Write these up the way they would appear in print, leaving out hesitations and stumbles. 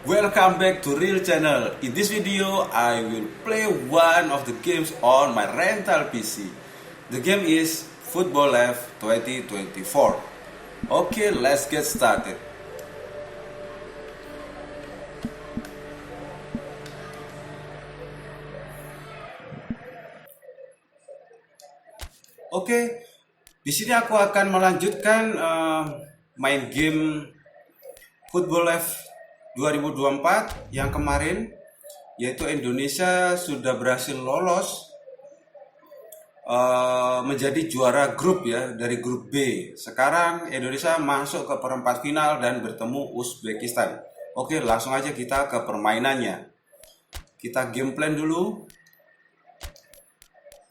Welcome back to Real Channel. In this video, I will play one of the games on my rental PC. The game is Football Live 2024. Okay, let's get started. Oke, di sini aku akan melanjutkan main game Football Live 2024 yang kemarin, yaitu Indonesia sudah berhasil lolos menjadi juara grup ya, dari grup B. Sekarang Indonesia masuk ke perempat final dan bertemu Uzbekistan. Oke, langsung aja kita ke permainannya. Kita game plan dulu.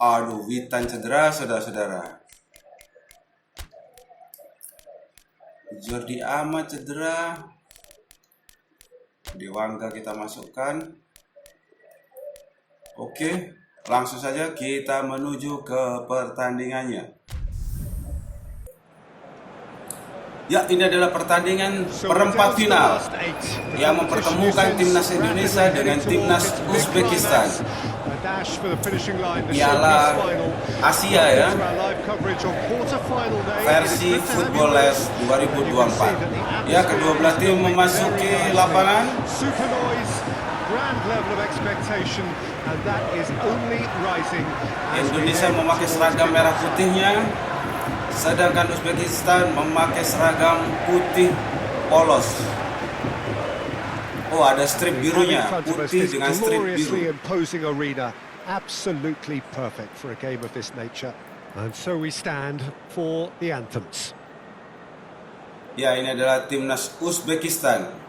Aduh, Witan cedera, saudara-saudara. Jordi Amat cedera. Dewangga kita masukkan. Oke, langsung saja kita menuju ke pertandingannya. Ya, ini adalah pertandingan perempat final yang mempertemukan timnas Indonesia dengan timnas Uzbekistan. Piala Asia ya, versi Football Live 2024. Ya, kedua belah tim memasuki lapangan. Indonesia memakai seragam merah putihnya, sedangkan Uzbekistan memakai seragam putih polos. Oh, ada strip birunya, putih dengan strip biru. Absolutely perfect for a game of this nature. And so we stand for the anthems. Ya, ini adalah timnas Uzbekistan.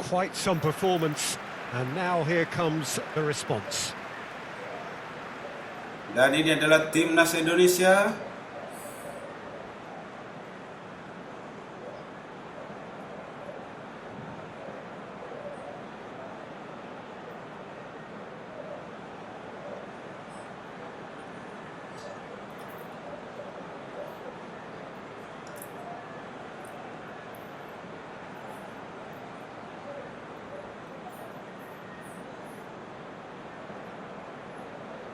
Quite some performance, and now here comes the response. Dan ini adalah timnas Indonesia.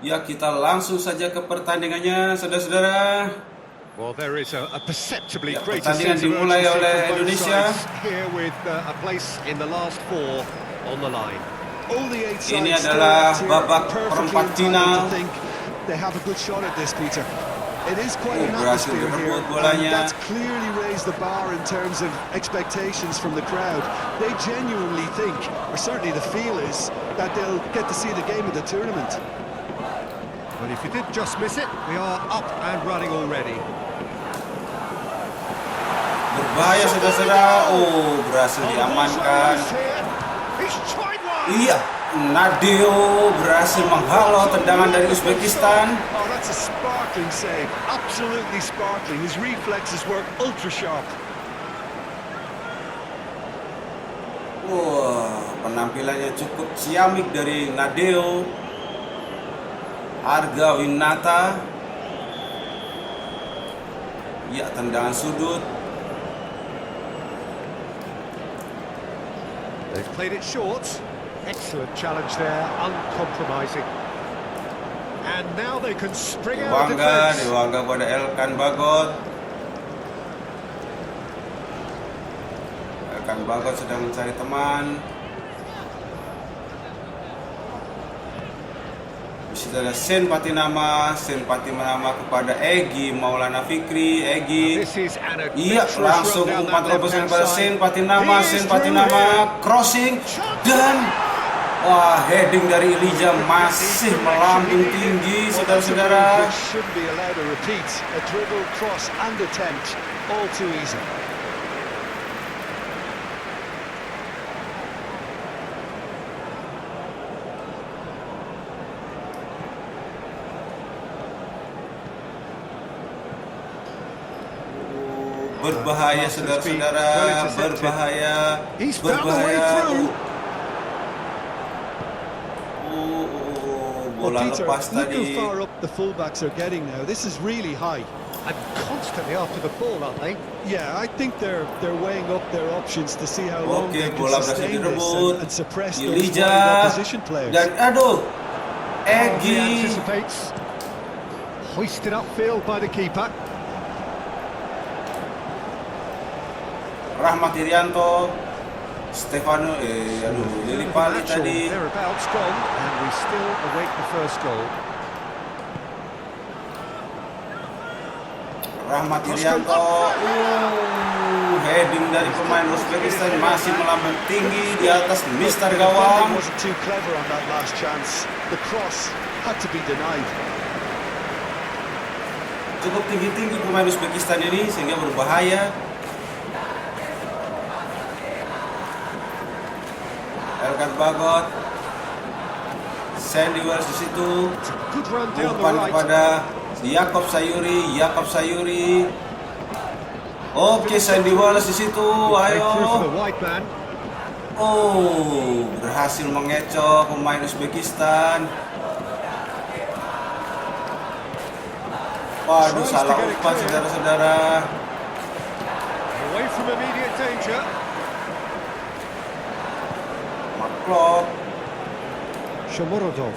Ya, kita langsung saja ke pertandingannya, saudara-saudara. Well, there is a perceptibly Ya, greater pertandingan sense of dimulai urgency oleh from both Indonesia. sides here with a place in the last four on the line. All the eight Ini sides adalah still babak perfectly perempat entitled final. to think they have a good shot at this, Peter. It is quite an Berhasil atmosphere here, direbut bolanya. and that's clearly raised the bar in terms of expectations from the crowd. They genuinely think, or certainly the feel is, that they'll get to see the game of the tournament. But if you did just miss it, we are up and running already. Berbahaya, saudara-saudara. Oh, berhasil diamankan. Iya, Nadeo berhasil menghalau tendangan dari Uzbekistan. Oh, that's a sparkling save. Absolutely sparkling. His reflexes work ultra sharp. Wah, penampilannya cukup ciamik dari Nadeo. Arga Winata. Ya, tendangan sudut. They've played it short. Excellent challenge there, uncompromising. And now they can spring out of defense. Dewangga pada Elkan Bagot. Elkan Bagot sedang mencari teman. Di situ ada Sen Patinama kepada Egy Maulana Fikri. Egy, This is an iya, adventurous langsung run down umpan that terobosan left-hand kepada side. Sen Patinama, crossing, dan wah, heading dari Elijah masih melambung tinggi, saudara-saudara. This shouldn't be allowed a repeat. A dribble, cross and attempt, all too easy. Berbahaya saudara-saudara, berbahaya, He's found a way berbahaya. through. Bola Well, Peter, lepas look how tadi. far up the fullbacks are getting now. This is really high. And constantly after the ball, aren't they? Yeah, I think they're weighing up their options to see how long Oke, they can bola berhasil sustain this direbut. and suppress those Ilija wide opposition players. dan aduh, He Egy. anticipates. Hoisted upfield by the keeper. Rahmat Irianto, Stefano, Lili Pali tadi. Thereabouts gone, and we still await the first goal. Rahmat Irianto, heading dari pemain Uzbekistan masih melambung tinggi di atas Mister The gawang. defending wasn't too clever on that last chance. The cross had to be denied. Cukup tinggi-tinggi pemain Uzbekistan ini sehingga berbahaya. Erkan Bagot, Sandy Wells di situ, It's a good run down the umpan right. kepada Yakob Sayuri. Oke, Sandy Wells di situ, Play through for ayo. the wide man. Oh, berhasil mengecoh pemain Uzbekistan. Waduh, salah umpan saudara-saudara. Away from immediate danger. Maklok, Shomorodov.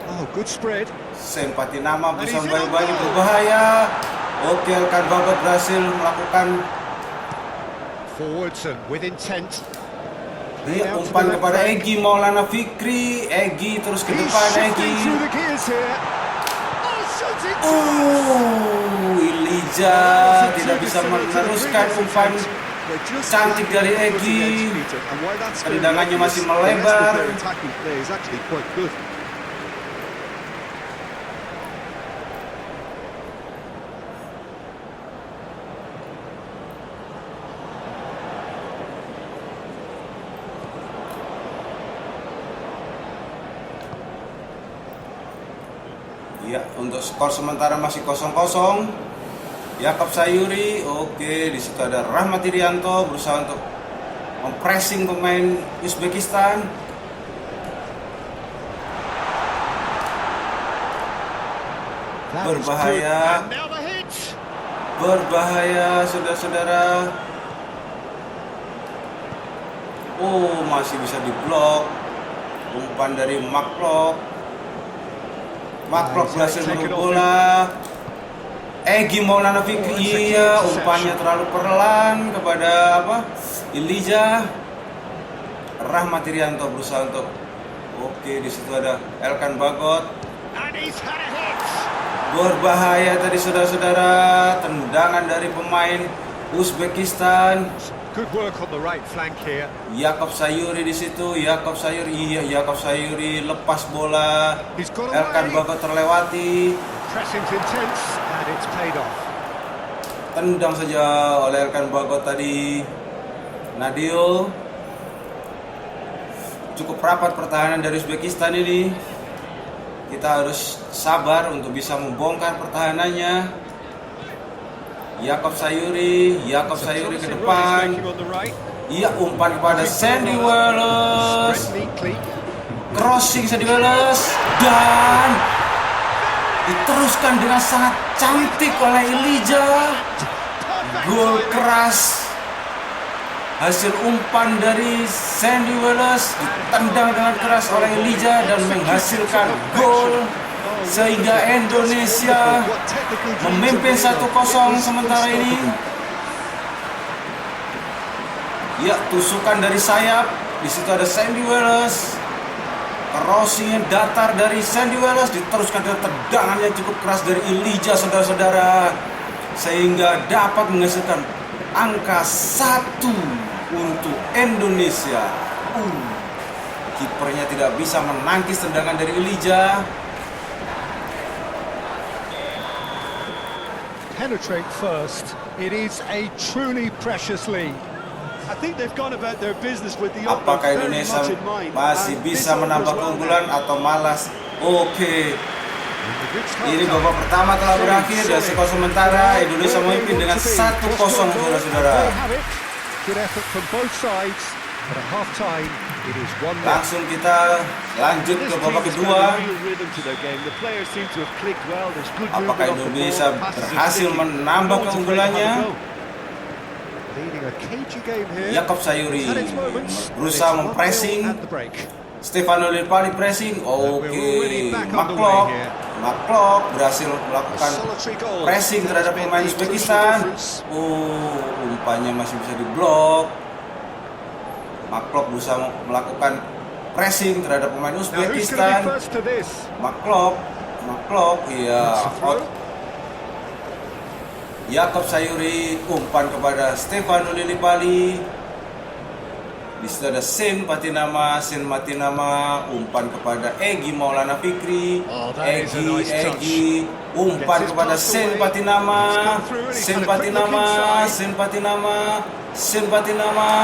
Oh, good spread. Sempati nama berusaha bayi-bayi berbahaya. Oke, Erkan Bagot berhasil melakukan Forwards and with intent. umpan kepada Egy Maulana Fikri. Egy terus ke He's depan, shifting Egy. through the gears here. Oh, shoots it! Ilija tidak bisa meneruskan umpan They're just cantik dari good Egy. against Peter, and while that's fair Tendangannya enough, masih the rest of melebar. their attacking play is actually quite good. Ya, untuk skor sementara masih 0-0. Yakob Sayuri, oke, di situ ada Rahmat Irianto berusaha untuk mempressing pemain Uzbekistan. That is Berbahaya. good. And now the hit. Berbahaya, saudara-saudara. Oh, masih bisa diblok. Umpan dari Maklok. Maklok berhasil merebut bola. Egy Maulana Fikri, iya, umpannya terlalu perlahan kepada Ilija. Rahmat Irianto berusaha untuk, oke, di situ ada Erkan Bagot. And he's had a hit. Berbahaya tadi saudara-saudara, tendangan dari pemain Uzbekistan. Good work on the right flank here. Yakob Sayuri di situ, Yakob Sayuri lepas bola. He's got Erkan away. Bagot terlewati. Pressing's intense, and it's paid off. Tendang saja oleh Erkan Bagot tadi. Nadio. Cukup rapat pertahanan dari Uzbekistan ini. Kita harus sabar untuk bisa membongkar pertahanannya. Yakob Sayuri ke depan. Making on the right. Iya, umpan kepada Sandy Wells. Spread neatly. Crossing Sandy Wells dan diteruskan dengan sangat cantik oleh Ilija. Gol keras. Hasil umpan dari Sandy Wells ditendang dengan keras oleh Ilija dan menghasilkan gol sehingga Indonesia memimpin 1-0 sementara ini. Ya, tusukan dari sayap. Di situ ada Sandy Wells. Crossing yang datar dari Sandy Wells diteruskan dengan tendangan yang cukup keras dari Ilija, saudara-saudara, sehingga dapat menghasilkan angka 1 untuk Indonesia. Kipernya tidak bisa menangkis tendangan dari Ilija. Penetrate first. It is a truly precious lead. I think they've gone about their business with the Apakah very Indonesia much in mind. masih And bisa this menambah over as well keunggulan now. atau malas? Oke. And the good start. Ini babak pertama telah berakhir dan skor sementara Indonesia memimpin dengan 1-0 saudara-saudara. They have it. Good effort from both sides. But at half time, it is 1-0. Langsung kita lanjut ke babak kedua. Apakah Indonesia berhasil menambah keunggulannya? Leading a cagey game here. Yakob Sayuri Had its moments, berusaha but it's 1-0 mempressing. at the break. Stefano Lillipali pressing. Oke, Maklok berhasil melakukan pressing terhadap pemain Uzbekistan. Umpannya masih bisa diblok. Maklok berusaha melakukan pressing terhadap pemain Now, who's going to be Uzbekistan. first to this? Maklok, ya. Yakob Sayuri umpan kepada Stefano Lillipali. Di situ ada Sen Patinama umpan kepada Egy Maulana Fikri. Oh, that is a nice touch. Egy umpan Gets his kepada pass Sen away. Patinama. He's come through and he's had a quick look inside. Sen Patinama.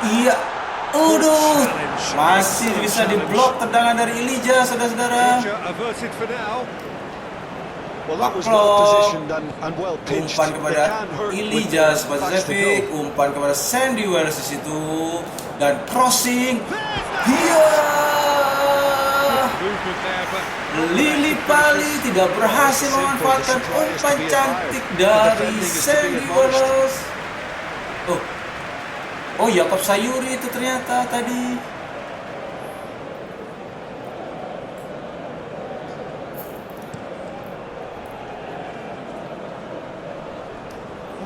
Iya. Aduh, masih bisa diblok tendangan dari Ilija, saudara-saudara. Danger averted for now. Well, that was Maklok. well positioned and well pitched. Umpan They kepada can hurt with Ilija the backs to Spacevic, goal. umpan kepada Sandy Wells di situ dan crossing. Iya. Movement there, but Lillipali tidak berhasil memanfaatkan umpan cantik dari Sandy Wells. Oh, Yakob Sayuri itu ternyata tadi.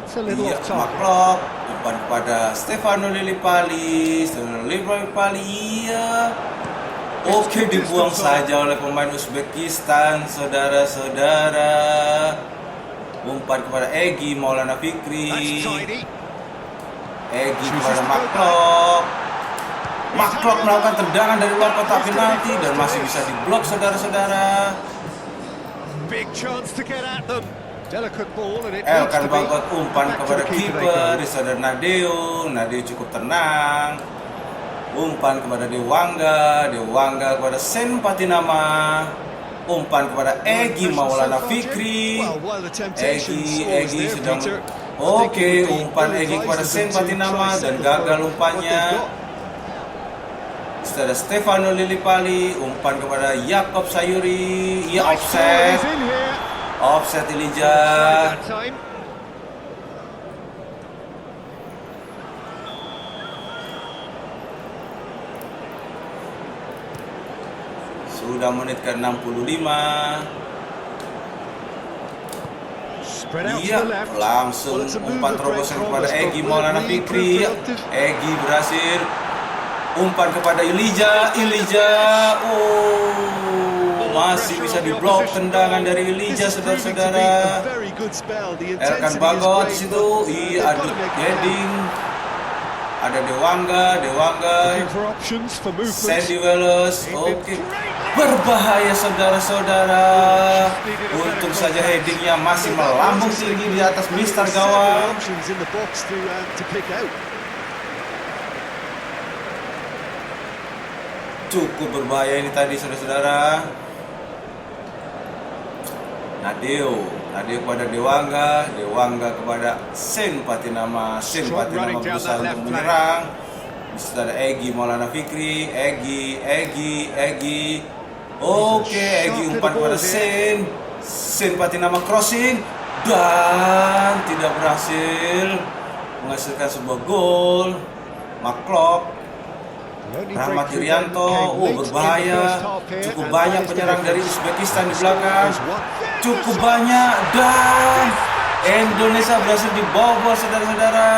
it's a little Iya, off target. Maklok umpan kepada Stefano Lillipali. Iya. Oke, dibuang saja oleh pemain Uzbekistan, saudara-saudara. Umpan kepada Egy Maulana That's Fikri. tidy. Egy kepada Maklok. Maklok melakukan tendangan dari luar kotak penalti dan masih bisa diblok, saudara-saudara. Big chance to get at them. Delicate ball and it needs Elkan to be. Bagot umpan Back to kepada the keeper they kiper. go. Di sana Nadeo cukup tenang. Umpan kepada Dewangga kepada Sen Patinama. Umpan kepada Egy Maulana Fikri. Well, while the temptation's Egy always there, sedang Peter, Oke, umpan Egy kepada Sen Patinama dan gagal umpannya. Setelah Stefano Lillipali, umpan kepada Yakob Sayuri. Iya, offset. He's in here. Offset Ilija. That time. Sudah menit ke-65. Spread out to Iya, the left. langsung Well, it's a move umpan of terobosan great kepada promise, Egy but Maulana will it Fikri. prove Iya, productive? Egy berhasil. Umpan kepada Ilija. Masih bisa diblok tendangan dari Ilija, This is proving to be saudara-saudara. a very good spell. The Elkan intensity is Bagot great, situ, but iya, they've got adu to make it heading. Ada Dewangga. Looking for options for movement. Sandy Wells, oke. Berbahaya, saudara-saudara. Untung saja headingnya masih melambung tinggi di atas mistar Several gawang. options in the box to pick out. Cukup berbahaya ini tadi, saudara-saudara. Nadeo kepada Dewangga kepada Sen Patinama. Berusaha untuk menyerang. Di situ ada Egy Maulana Fikri. Egy. Oke, Egy umpan kepada Sen Patinama crossing dan tidak berhasil menghasilkan sebuah gol. Maklok. The only Rahmat breakthrough Irianto, came late in the berbahaya. first half here, Cukup and banyak that is penyerang the dari difference. Uzbekistan di belakang. There's one. Cukup banyak dan Indonesia berhasil dibobol, saudara-saudara.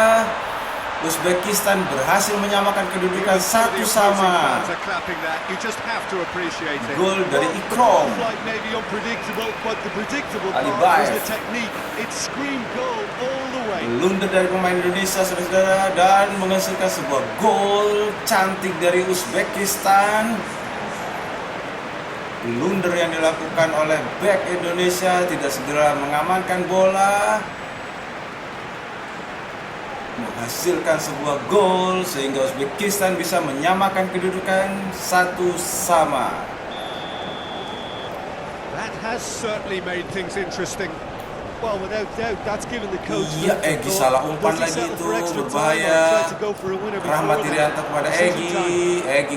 Uzbekistan berhasil menyamakan kedudukan satu sama. Fans are clapping that. You just have to appreciate it. Gol dari Ikrom. Flight may be unpredictable, but the predictable Ali part was Baev. the technique. It screamed goal all the way. Blunder dari pemain Indonesia, saudara-saudara, dan menghasilkan sebuah gol cantik dari Uzbekistan. Blunder yang dilakukan oleh bek Indonesia tidak segera mengamankan bola, menghasilkan sebuah gol sehingga Uzbekistan bisa menyamakan kedudukan satu sama. That has certainly made things interesting. Well, without doubt, that's given the coach. Iya, Egy salah umpan lagi itu, berbahaya. Rahmat Irianto kepada Egy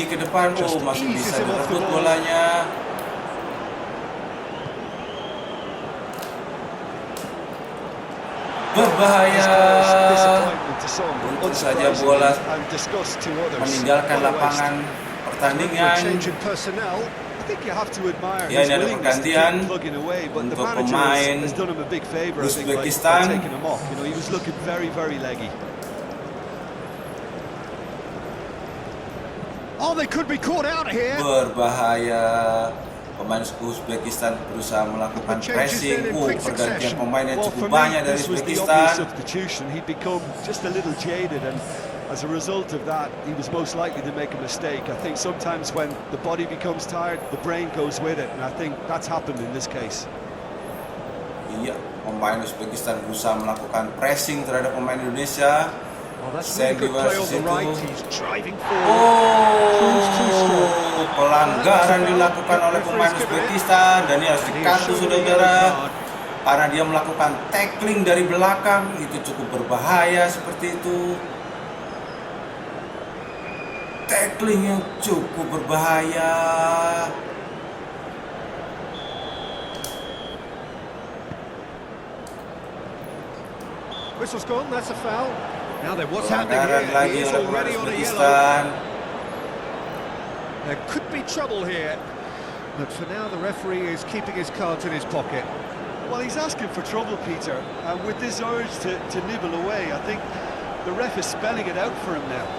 ke depan, oh masih bisa direbut bolanya. Berbahaya. Untung saja bola meninggalkan lapangan pertandingan. Ya, ini ada pergantian untuk pemain Uzbekistan. Oh, they could be caught out here. Berbahaya. Pemain Uzbekistan berusaha melakukan pressing. Pergantian pemain yang cukup banyak dari Uzbekistan. As a result of that, he was most likely to make a mistake. I think sometimes when the body becomes tired, the brain goes with it, and I think that's happened in this case. Iya, pemain Uzbekistan berusaha melakukan pressing terhadap pemain Indonesia. Sandy Wells itu. Pelanggaran dilakukan oleh pemain Uzbekistan dan ini harus dikartu saudara, karena dia melakukan tackling dari belakang. Itu cukup berbahaya seperti itu. Tackling yang cukup berbahaya. Whistle's gone, that's a foul. Now then, what's happening here? He is already on a yellow. There could be trouble here, but for now the referee is keeping his cards in his pocket. Well, he's asking for trouble, Peter, and with this urge to nibble away, I think the ref is spelling it out for him now.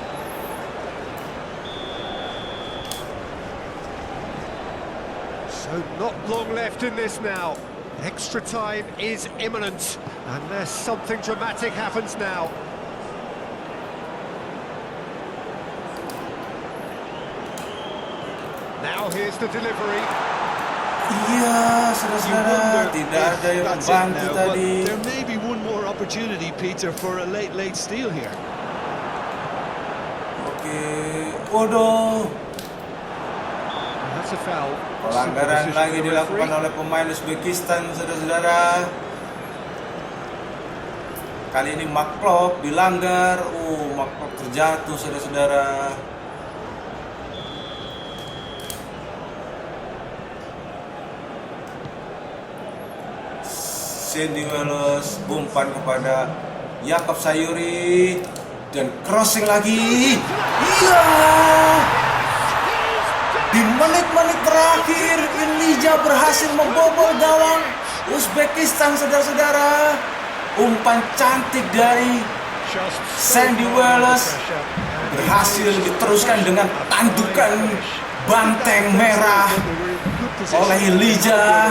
So not long left in this now. Extra time is imminent, unless something dramatic happens now. Now here's the delivery. Iya, saudara-saudara, tidak ada yang membantu tadi. There may be one more opportunity, Peter, for a late steal here. Oke, waduh. That's a foul. Pelanggaran lagi dilakukan oleh pemain Uzbekistan, saudara-saudara. Kali ini Maklov dilanggar. Maklov terjatuh, saudara-saudara. Sandy Wells umpan kepada Yakob Sayuri dan crossing lagi. Iya. Di menit-menit terakhir, Ilija berhasil membobol gawang Uzbekistan, saudara-saudara. Umpan cantik dari Sandy Wells berhasil diteruskan dengan tandukan banteng merah oleh Ilija,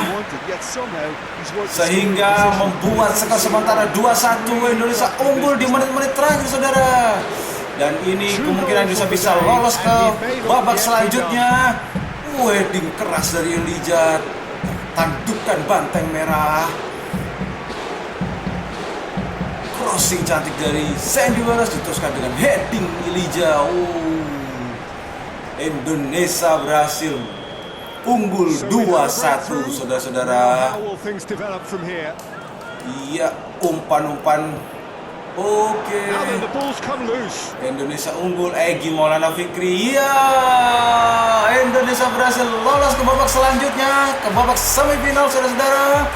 sehingga membuat skor sementara 2-1. Indonesia unggul di menit-menit terakhir, saudara. Dan ini kemungkinan bisa lolos ke babak selanjutnya. Heading keras dari Ilija, tandukan banteng merah. Crossing cantik dari Sandy Wells diteruskan dengan heading Ilija. Indonesia berhasil unggul 2-1, saudara-saudara. Iya, umpan-umpan. Oke. Indonesia unggul. Egy Maulana Fikri. Iya, Indonesia berhasil lolos ke babak selanjutnya, ke babak semifinal, saudara-saudara.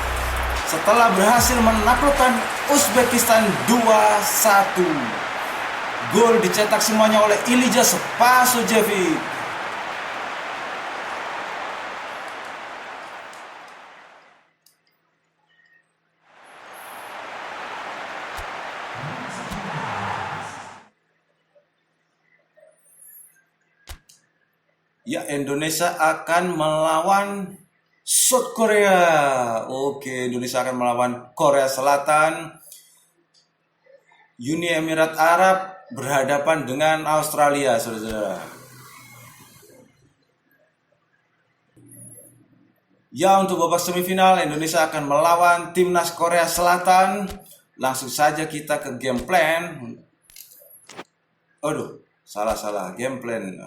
Setelah berhasil menaklukkan Uzbekistan 2-1. Gol dicetak semuanya oleh Ilija Spasojevic. Ya, Indonesia akan melawan South Korea. Oke, Indonesia akan melawan Korea Selatan. Uni Emirat Arab berhadapan dengan Australia, saudara-saudara. Ya, untuk babak semifinal Indonesia akan melawan timnas Korea Selatan. Langsung saja kita ke game plan. Aduh, salah game plan.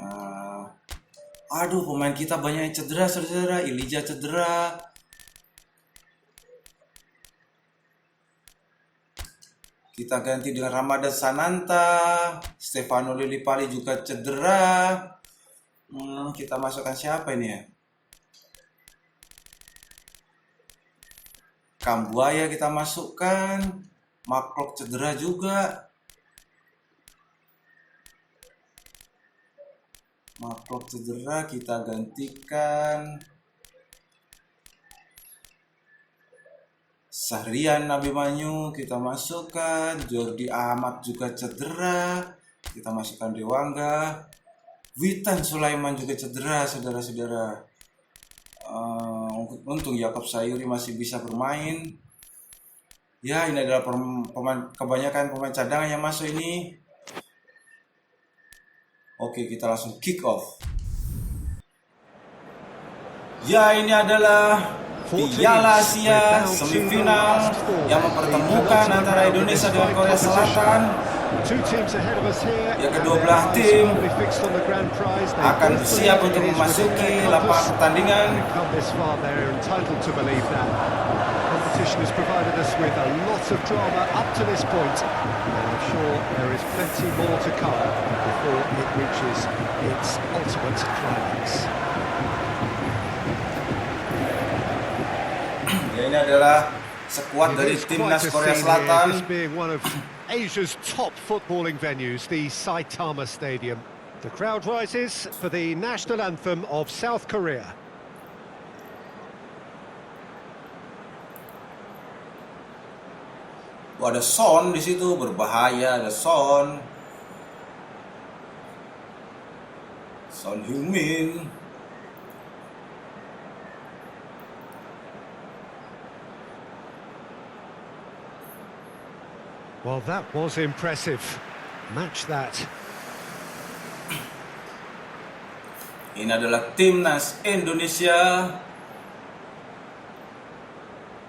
Aduh, pemain kita banyak yang cedera, saudara. Elijah cedera. Kita ganti dengan Ramadan Sananta. Stefano Lillipali juga cedera. Kita masukkan siapa ini ya? Kambuaya kita masukkan. Maklok cedera juga. Maklok cedera, kita gantikan Sahrian Abimanyu, kita masukkan. Jordi Ahmad juga cedera, kita masukkan Dewangga. Witan Sulaiman juga cedera, saudara-saudara. Untung Yakob Sayuri masih bisa bermain. Ya, ini adalah kebanyakan pemain cadangan yang masuk ini. Oke, kita langsung kick off. Ya, ini adalah Piala Asia semifinal yang mempertemukan antara Indonesia dengan Korea Selatan. Yang kedua belah tim akan siap untuk memasuki lapangan pertandingan. Competition has provided us with a lot of drama up to this point, and I'm sure there is plenty more to come before it reaches its ultimate climax. Ya, ini adalah skuad dari timnas Korea Selatan. This being one of Asia's top footballing venues, the Saitama Stadium. The crowd rises for the national anthem of South Korea. Ada Son di situ, berbahaya. Ada Son Heung-min. Well, that was impressive. Match that. Ini adalah timnas Indonesia.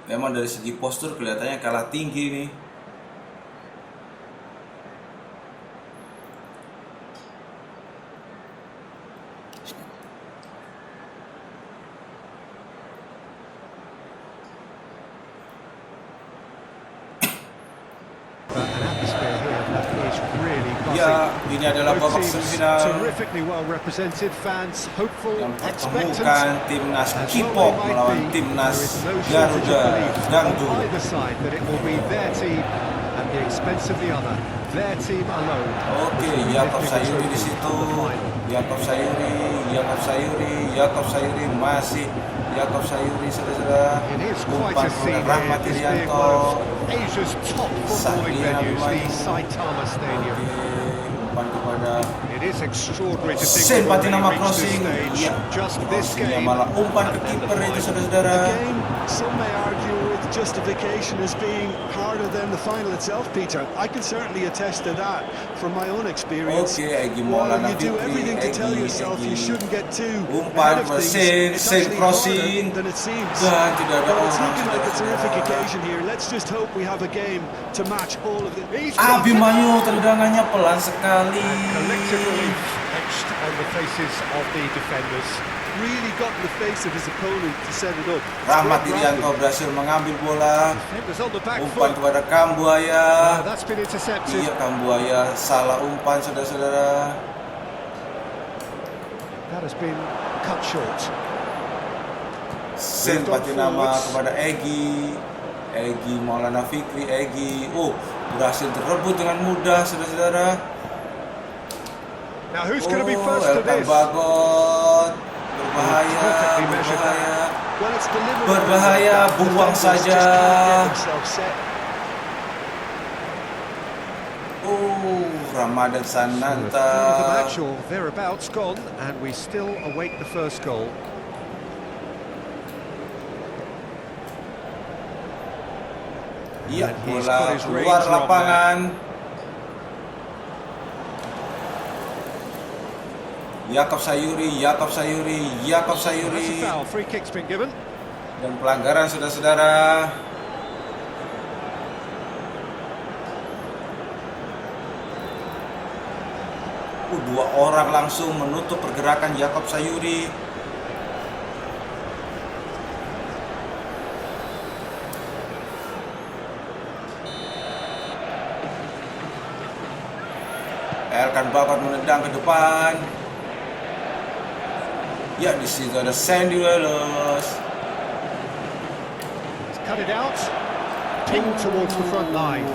Memang dari segi postur kelihatannya kalah tinggi nih. Ya, ini adalah babak semifinal yang mempertemukan timnas K-pop melawan timnas Garuda Dangdut. Oke, Yakob Sayuri di situ. Yakob Sayuri masih Yakob Sayuri, saudara. Umpan kepada Rahmat Irianto. Sahrian Abimanyu. Umpan kepada Sen Patinama crossing. Ya, crossingnya malah umpan ke kiper itu, saudara-saudara. Some may argue with justification as being harder than the final itself, Peter. I can certainly attest to that from my own experience. Oke, Egy While Maulana you do Fikri, everything to tell yourself you Egy. shouldn't get too Umpan ahead of ke things, it's Sen actually crossing. harder than it seems. Dan tidak ada Well, it's orang, looking like a terrific saudara-saudara. occasion here. Let's just hope we have a game to match all of the. Abimanyu tendangannya pelan sekali. Collective relief etched on the faces of the defenders. Really got in the face of his opponent to set it up. Rahmat Irianto berhasil mengambil bola. Defenders on the back Umpan foot. kepada Kambuaya. That's been intercepted. Iya, Kambuaya salah umpan, saudara-saudara. That has been cut short. Sen Patinama kepada Egy Maulana Fikri. Berhasil direbut dengan mudah, saudara-saudara. Now who's going to be first to Elkan this? Bagot. Well, it's delivered. Berbahaya, buang Defenders saja. just can't get themselves set. Ramadan The third of the Sananta. match or thereabouts gone, and we still await the first goal. Iya, And he's bola got his keluar range wrong lapangan. Yakob Sayuri. That's a foul. Free kick's been given. Dan pelanggaran, saudara-saudara. Dua orang langsung menutup pergerakan Jakob Sayuri. Elkan Bagot menendang ke depan. Ya, di situ ada Sandy Wells. Cut it out. Ping towards the front line.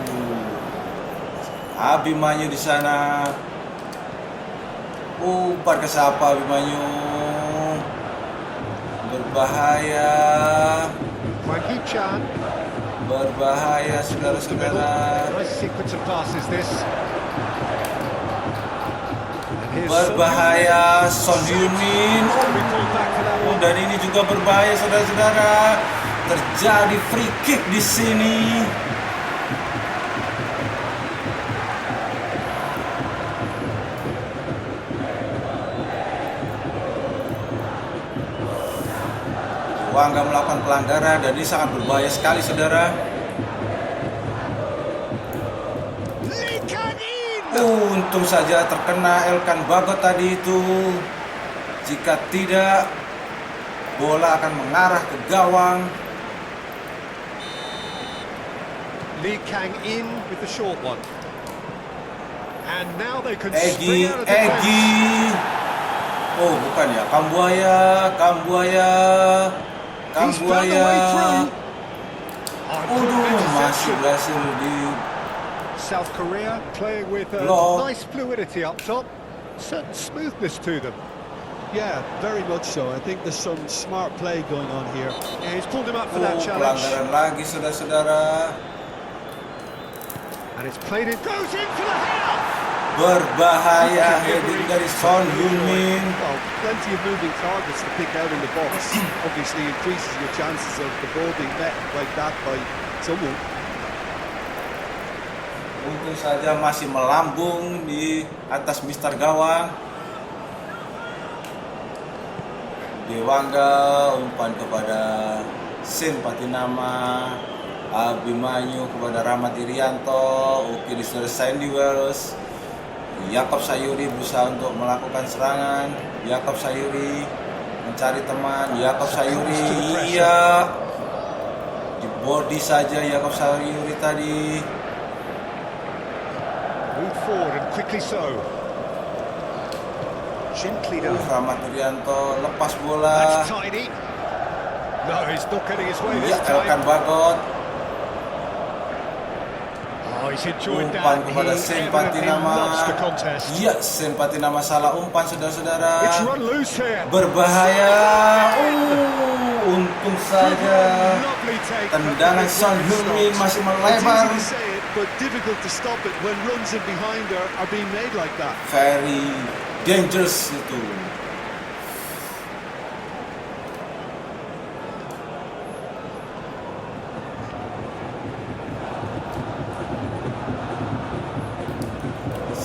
Abimanyu di sana. Umpan ke siapa Abimanyu? Berbahaya. Wang Hee-chan. Berbahaya saudara-saudara. Nice sequence of passes this. Berbahaya Son Heung-min. Dan ini juga berbahaya saudara-saudara. Terjadi free kick di sini. Wangga melakukan pelanggaran dan ini sangat berbahaya sekali saudara. Untung saja terkena Elkan Bagot tadi itu. Jika tidak, bola akan mengarah ke gawang. Lee Kang-in with the short one. And now they can Egy. stay out of the defense. Oh, bukan ya, Kambuaya. He's found a way through. Masih berhasil di South Korea playing with a Block. nice fluidity up top, certain smoothness to them. Yeah, very much so. I think there's some smart play going on here. Yeah, he's pulled him up for that challenge. pelanggaran lagi saudara-saudara. And it's played in. Goes in for the header! Berbahaya heading dari Son Heung-min. Well, plenty of moving targets to pick out in the box. Obviously increases your chances of the ball being met like that by someone. Untung saja masih melambung di atas mister gawang. Dewangga umpan kepada Sen Patinama. Abimanyu kepada Rahmat Irianto. Oke, di saudara Sandy Wells. Jakob Sayuri berusaha untuk melakukan serangan. Jakob Sayuri mencari teman. Jakob Sayuri, iya, di body saja Jakob Sayuri tadi. Move forward and quickly so. Gently done. Rahmat Irianto lepas bola. That's tidy. No, he's not getting his way Ya, this time. Elkan Bagot. Oh, he's enjoyed Umpan that. kepada He Sen evidently Patinama. loves the contest. Iya, Sen Patinama salah umpan saudara-saudara. It's run loose here. Berbahaya. Untung saja. Lovely take. Tendangan Son Heung-min masih melebar. It's easy to say it, but difficult to stop it when runs in behind are being made like that. Very dangerous itu.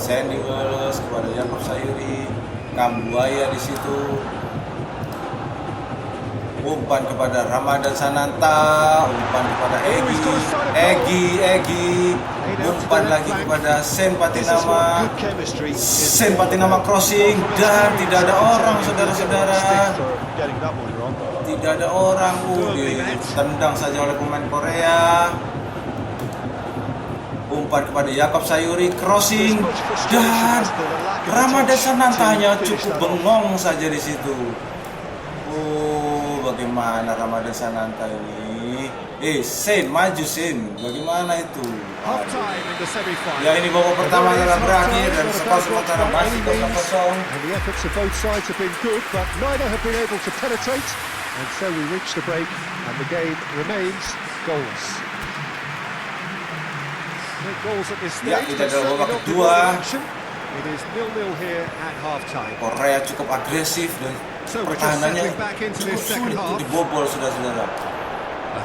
Sandy Wells kepada Jakob Sayuri. Kambuaya di situ. Umpan kepada Ramadan Sananta. Umpan kepada Egy. Umpan lagi kepada Sen This is what Patinama. good chemistry is. Sen Patinama crossing dan tidak ada orang saudara-saudara. Getting that one wrong. Tidak ada orang. Ditendang saja oleh pemain Korea. Umpan kepada Jakob Sayuri, crossing, dan Ramadan Sananta hanya cukup bengong saja di situ. Bagaimana Ramadan Sananta ini? Sen, maju Sen. Bagaimana itu? Half time in the semi-final. Ya, ini babak pertama telah berakhir dan skor sementara masih 0-0. And the efforts of both sides have been good, but neither have been able to penetrate. And so we reach the break, and the game remains goals. No goals at this stage. Ya, kita but dalam babak certainly not kedua. devoid action. It is 0-0 here at half time. Korea cukup agresif dan So we're just pertahanannya settling back into cukup this second sulit untuk half. dibobol saudara-saudara.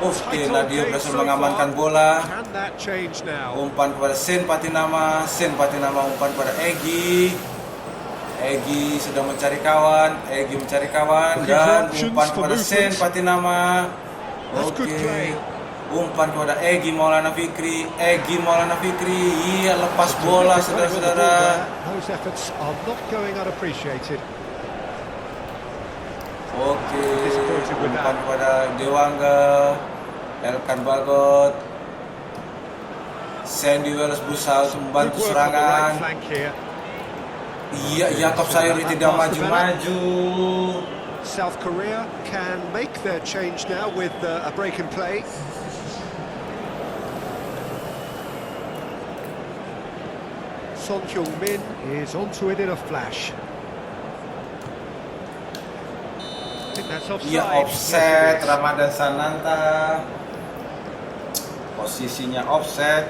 Oke, Title Nadia game berhasil so mengamankan far. bola. Can that change now? Umpan kepada Sen Patinama umpan kepada Egy sedang mencari kawan dan umpan kepada Sen Patinama. That's good Oke, play. Umpan kepada Egy Maulana Fikri. Iya, lepas bola saudara-saudara. Those efforts are not going unappreciated. Oke, umpan kepada Dewangga. Elkan Bagot. Sandy Wells berusaha untuk membantu serangan. Iya, Jakob Sayuri tidak maju-maju. South Korea can make their change now with a break in play. Son Heung-min is onto it in a flash. I think that's offside. Iya, offset. Ramadan Sananta. Posisinya offset.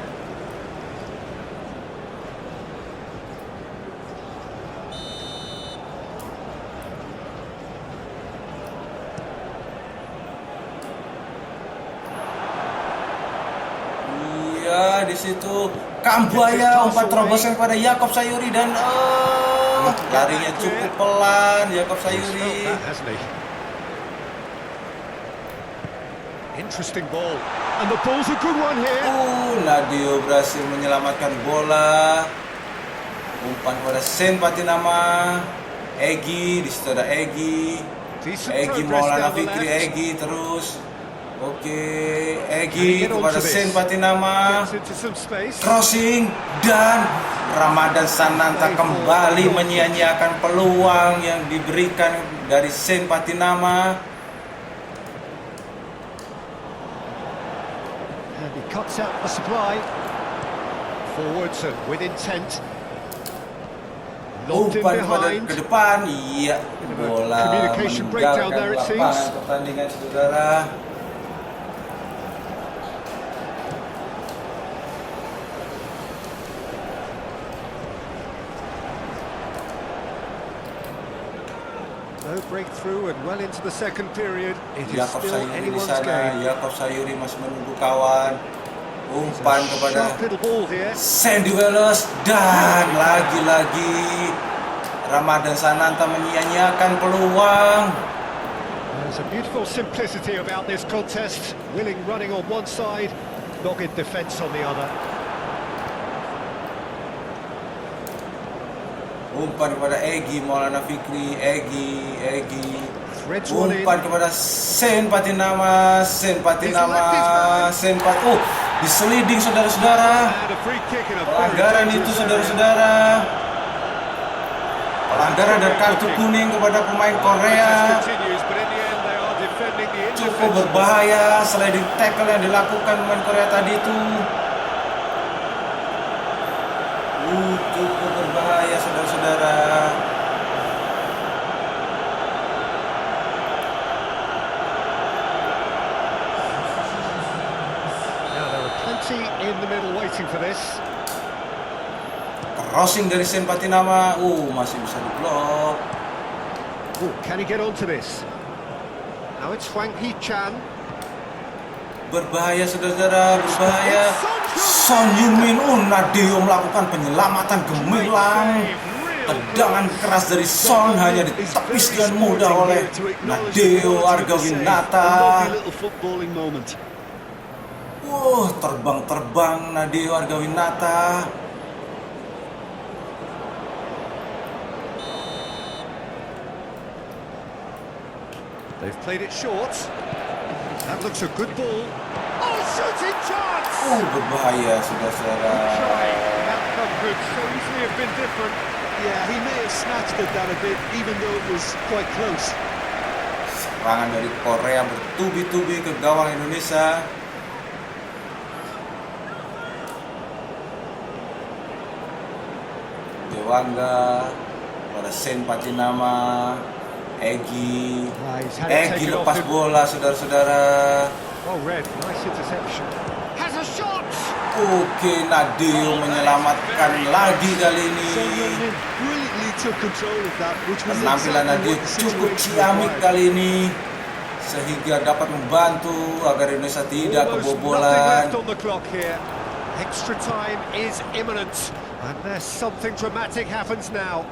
Iya, di situ Kambuaya umpan terobosan kepada Jakob Sayuri dan larinya cukup pelan Jakob Sayuri. Interesting ball. And the ball's a good one here. Nadio berhasil menyelamatkan bola. Umpan kepada Sen Patinama. Egy, di situ ada Egy. Egy Maulana Fikri, Egy terus. Oke, Egy kepada Sen Patinama. Crossing dan Ramadan Sananta kembali menyia-nyiakan peluang yang diberikan dari Sen Patinama. And he cuts out the supply. Forwards and with intent. Umpan ke depan, iya, bola meninggalkan lapangan pertandingan saudara. No breakthrough and well into the second period. It is Jakob still Sayuri di anyone's sana. game. Jakob Sayuri masih menunggu kawan. Umpan kepada Sharp little ball here. Sandy Wells dan lagi-lagi Ramadan Sananta menyia-nyiakan peluang. There's a beautiful simplicity about this contest. Willing running on one side, dogged defence on the other. Umpan kepada Egy Maulana Fikri, Egy. Threads one in. Umpan kepada Sen Patinama. Diseliding saudara-saudara. And a free kick in a Pelanggaran itu saudara-saudara. Pelanggaran dan kartu kuning kepada pemain Korea. Cukup berbahaya sliding tackle yang dilakukan pemain Korea tadi itu. Cukup berbahaya saudara-saudara. Now there are plenty in the middle waiting for this. Crossing dari Sen Patinama. Masih bisa diblok. Can he get onto this? Now it's Hwang Hee-chan. Berbahaya saudara-saudara, berbahaya. Son Heung-min, Nadio melakukan penyelamatan gemilang. Tendangan keras dari Son hanya ditepis dengan mudah oleh Nadio Argawinata. Terbang-terbang Nadio Argawinata. They've played it short. That looks a good ball. Shooting chance! Berbahaya saudara-saudara. Outcome could so easily have been different. Yeah, he may have snatched at that a bit, even though it was quite close. Serangan dari Korea bertubi-tubi ke gawang Indonesia. Dewangga pada Sen Patinama. Egy lepas bola saudara-saudara. Oh, Red, nice interception. Has a shot. Oke, Nadio menyelamatkan lagi kali ini. Penampilan Nadio cukup ciamik kali ini sehingga dapat membantu agar Indonesia tidak kebobolan. Extra time is imminent, and there's something dramatic happens now.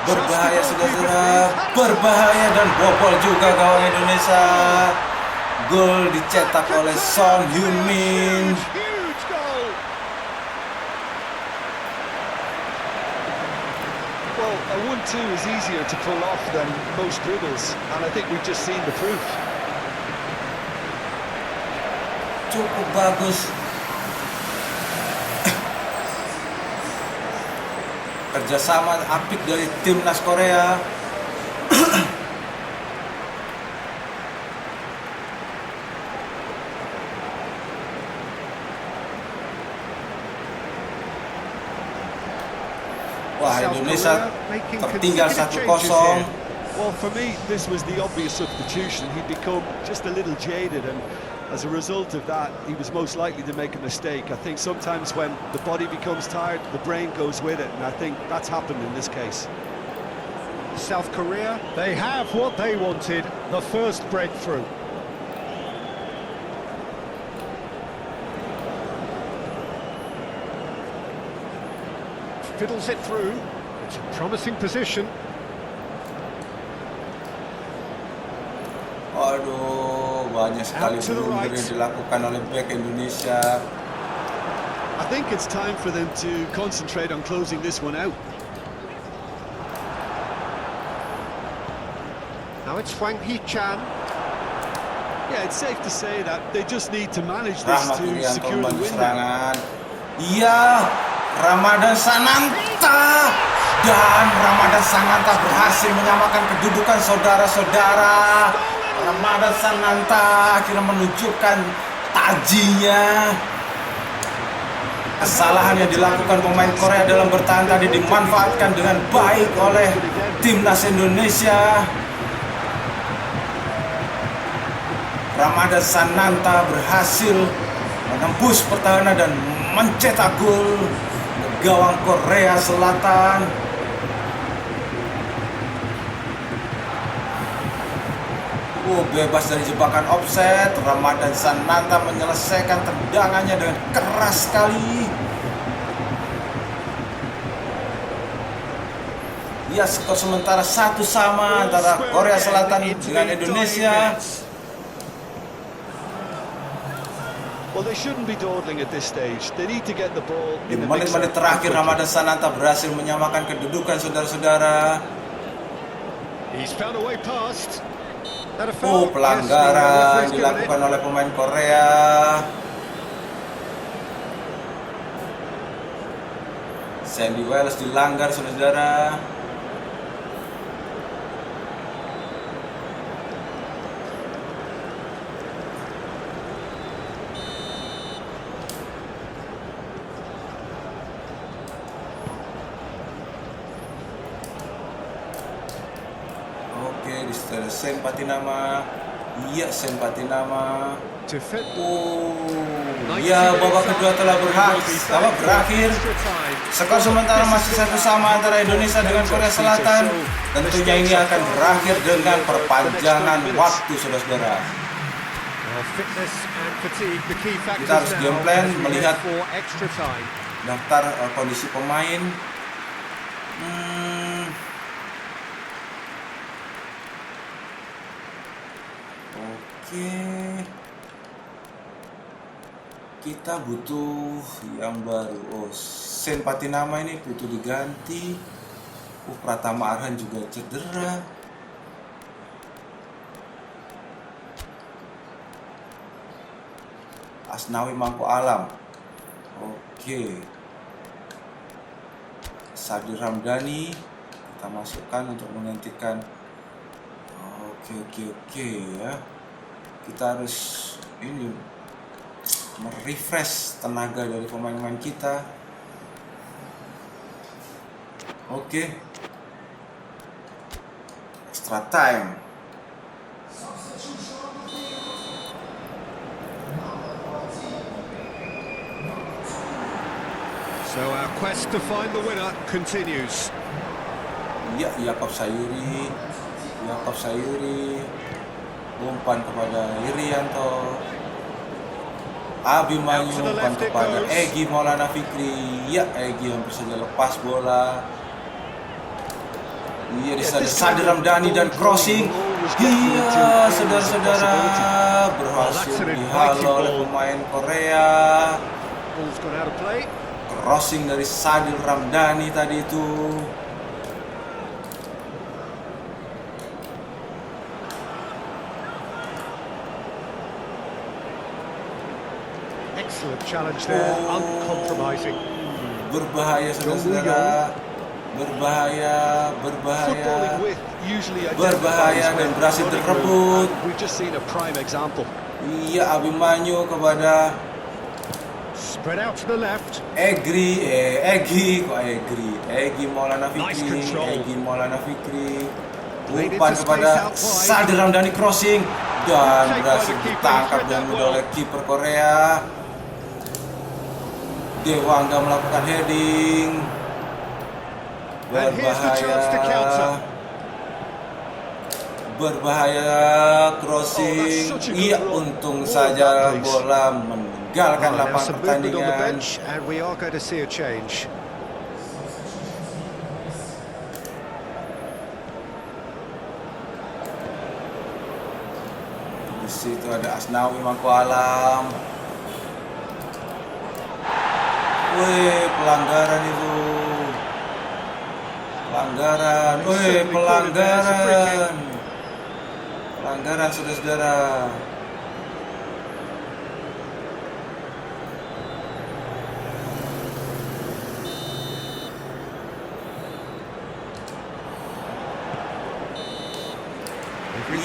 Berbahaya saudara, berbahaya dan bobol juga gawang Indonesia. Gol dicetak oleh Son Heung-min. Huge goal. Well, a 1-2 is easier to pull off than most dribbles, and I think we've just seen the proof. Cukup bagus. Kerjasama apik dari timnas Korea. Wah, Indonesia tertinggal 1-0. Well, for me, this was the obvious substitution. He'd become just a little jaded, and as a result of that, he was most likely to make a mistake. I think sometimes when the body becomes tired, the brain goes with it, and I think that's happened in this case. South Korea, they have what they wanted, the first breakthrough. Fiddles it through. It's a promising position. Aduh, banyak sekali blunder yang dilakukan oleh bek Indonesia. I think it's time for them to concentrate on closing this one out. Now it's Hwang Hee-chan. Yeah, it's safe to say that they just need to manage this Rahmat to Irianto secure the membantu win. serangan. Iya, Ramadan Sananta. Dan Ramadan Sananta berhasil menyamakan kedudukan saudara-saudara. Ramadan Sananta akhirnya menunjukkan tajinya. Kesalahan yang dilakukan pemain Korea dalam bertahan tadi dimanfaatkan dengan baik oleh timnas Indonesia. Ramadan Sananta berhasil menembus pertahanan dan mencetak gol ke gawang Korea Selatan. Bebas dari jebakan offset, Ramadan Sananta menyelesaikan tendangannya dengan keras sekali. Ya, skor sementara 1-1 antara Korea Selatan dengan Indonesia. Well, they shouldn't be dawdling at this stage. They need to get the ball Di in the mix. menit-menit terakhir Ramadan Sananta berhasil menyamakan kedudukan saudara-saudara. He's found a way past. Pelanggaran dilakukan oleh pemain Korea. Sandy Wells dilanggar saudara. Oke, di setelah Sen Patinama. Iya, Sen Patinama. Ya, babak kedua telah berakhir. Skor sementara masih 1-1 antara Indonesia dengan Korea Selatan. Tentunya ini akan berakhir dengan perpanjangan waktu, saudara-saudara. Kita harus game plan, melihat daftar kondisi pemain. Oke. Kita butuh yang baru. Sen Patinama ini butuh diganti. Pratama Arhan juga cedera. Asnawi Mangko Alam. Oke. Sadir Ramdhani kita masukkan untuk menggantikan. Oke ya. Kita harus ini merefresh tenaga dari pemain-pemain kita. Oke. Extra time. So our quest to find the winner continues. Ya, Yakob Sayuri. Umpan kepada Irianto. Abimanyu umpan kepada Egy Maulana Fikri. Ya, Egy hampir saja lepas bola. Iya, di sana Sadir Ramdhani dan crossing. Iya, saudara-saudara. berhasil Oh, that's an dihalau oleh inviting ball. pemain Korea. Ball's gone out of play. Crossing dari Sadil Ramdhani tadi itu. Excellent challenge there, uncompromising. Berbahaya saudara-saudara. Berbahaya, berbahaya. Footballing with usually Berbahaya identifies dan with berhasil running direbut. route, and we've just seen a prime example. Iya, Abimanyu kepada Spread out to the left. Egi Maulana Nice Fikri, control. Egi Maulana Fikri. Played Umpan into kepada space out wide. Sadil Ramdhani crossing dan Take by berhasil the keeper, ditangkap he's read dan that mudah well. oleh kiper Korea. Dewangga melakukan heading. And here's the chance to counter. Berbahaya crossing. Oh, that's such a good Iya, run. untung More of saja that, please. bola meninggalkan Oh, now lapangan some movement on the pertandingan. bench, and we are going to see a change. Di situ ada Asnawi Mangku Alam. Wih, pelanggaran itu. Pelanggaran. Wih, pelanggaran. Pelanggaran saudara-saudara.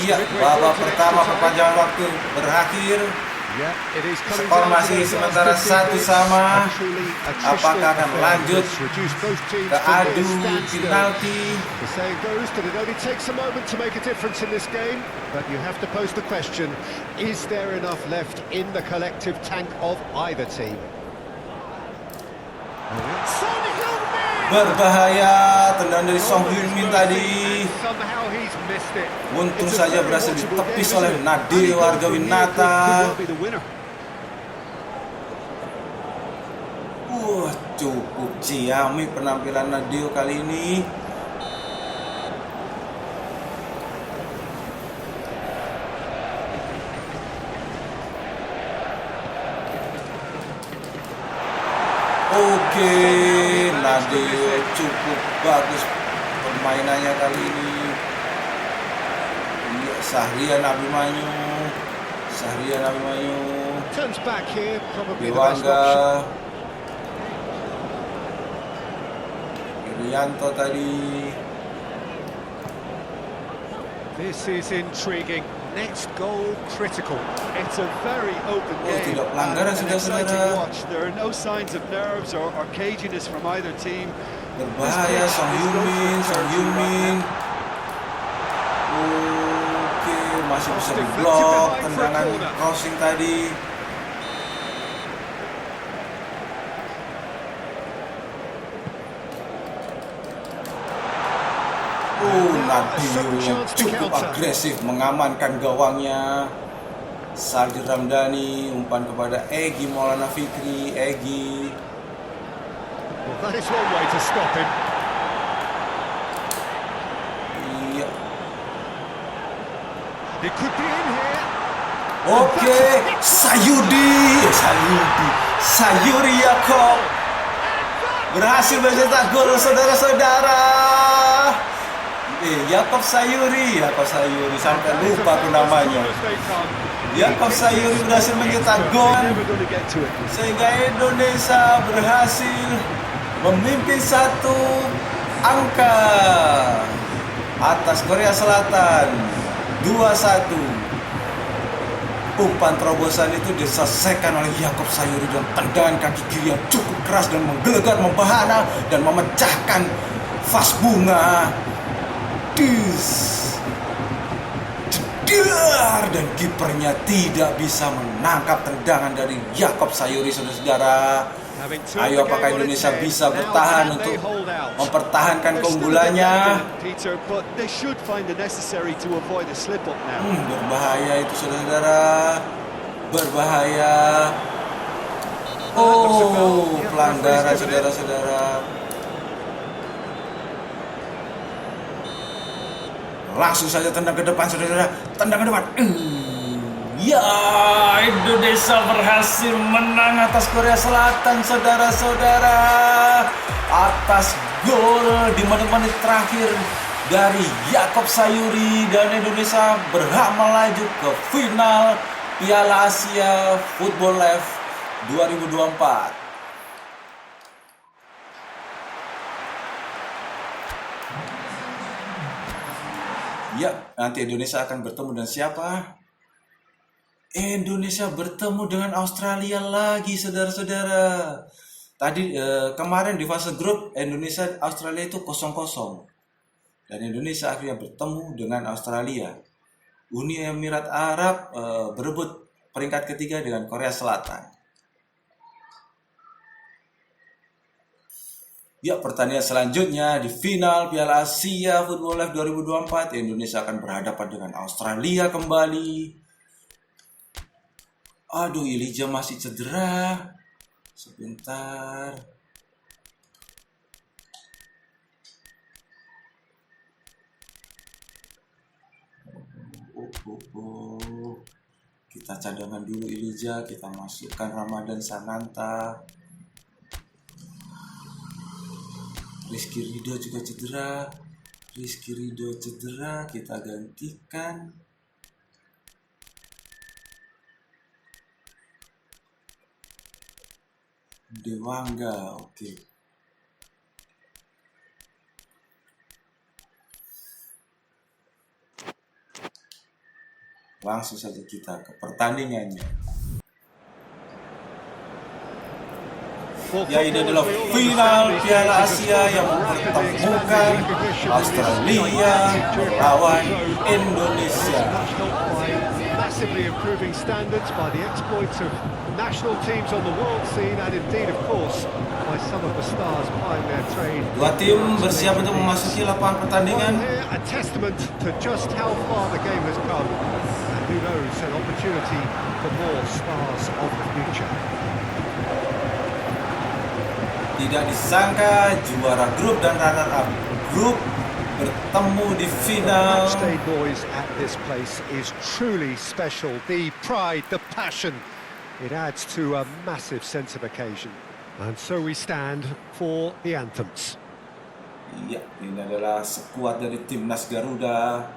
Iya, babak pertama perpanjangan waktu berakhir. Yeah, it is coming Skor down to masih those sementara last 15 1-1. minutes. A truly attritional Apakah akan affair lanjut that's reduced both teams ke to near adu standstill. penalti? The saying goes that it only takes a moment to make a difference in this game, but you have to pose the question, is there enough left in the collective tank of either team? Son Heung-min! Berbahaya, tendangan dari Song Hyun-min tadi. And somehow he's missed it. Untung It's a saja very berhasil watchable ditepis game, oleh isn't it? Nadil Any goal warga from here Winata. could well be the winner. Cukup ciamik penampilan Nadil kali ini. Oke, Nadil cukup bagus permainannya kali ini. Iya, Sahrian Abimanyu. Turns back here, probably the best option. Dewangga. Irianto tadi. This is intriguing. Next goal critical. It's a very open Oh, game tidak pelanggaran, and an saudara-saudara. exciting watch. There are no signs of nerves or caginess from either team. Berbahaya Song Hyun-min. Oke, masih bisa diblok tendangan crossing tadi. Nadil cukup agresif mengamankan gawangnya. Sadil Ramdhani umpan kepada Egi Maulana Fikri. Egi. Well, that is one way to stop him. Iya. It could be in here. Oke, Sayuri Yakob berhasil mencetak gol, saudara-saudara. Yakob Sayuri sampai lupa aku namanya. Yakob Sayuri berhasil mencetak gol sehingga Indonesia berhasil memimpin 1 angka atas Korea Selatan 2-1. Umpan terobosan itu diselesaikan oleh Yakob Sayuri dan tendangan kaki kiri yang cukup keras dan menggelegar, membahana dan memecahkan vas bunga. Jedar, dan kipernya tidak bisa menangkap tendangan dari Yakob Sayuri, saudara-saudara. Ayo, apakah Indonesia bisa bertahan untuk mempertahankan keunggulannya? Berbahaya itu, saudara-saudara. Berbahaya. Oh, pelanggaran, saudara-saudara. Langsung saja tendang ke depan, saudara. Tendang ke depan. Ya, Indonesia berhasil menang atas Korea Selatan, saudara-saudara. Atas gol di menit-menit terakhir dari Yaakob Sayuri, dan Indonesia berhak melaju ke final Piala Asia Football League 2024. Ya, nanti Indonesia akan bertemu dengan siapa? Indonesia bertemu dengan Australia lagi, saudara-saudara. Tadi kemarin di fase grup Indonesia Australia itu 0-0. Dan Indonesia akhirnya bertemu dengan Australia. Uni Emirat Arab berebut peringkat ketiga dengan Korea Selatan. Ya, pertandingan selanjutnya di final Piala Asia Football League 2024, Indonesia akan berhadapan dengan Australia kembali. Aduh, Elijah masih cedera. Sebentar. Kita cadangan dulu Elijah, kita masukkan Ramadan Sananta. Rizky Ridho juga cedera. Kita gantikan Dewangga. Oke. Langsung saja kita ke pertandingannya. Ya, ini adalah final Piala Asia yang mempertemukan Australia melawan Indonesia. Massively improving standards by the exploits of national teams on the world scene, and indeed, of course, by some of the stars plying their trade. Dua tim bersiap untuk memasuki lapangan pertandingan. A testament to just how far the game has come, and who knows, an opportunity for more stars of the future. Tidak disangka juara grup dan runner-up grup bertemu di final. The matchday noise at this place is truly special. The pride, the passion, it adds to a massive sense of occasion. And so we stand for the anthems. Iya, ini adalah skuad dari timnas Garuda.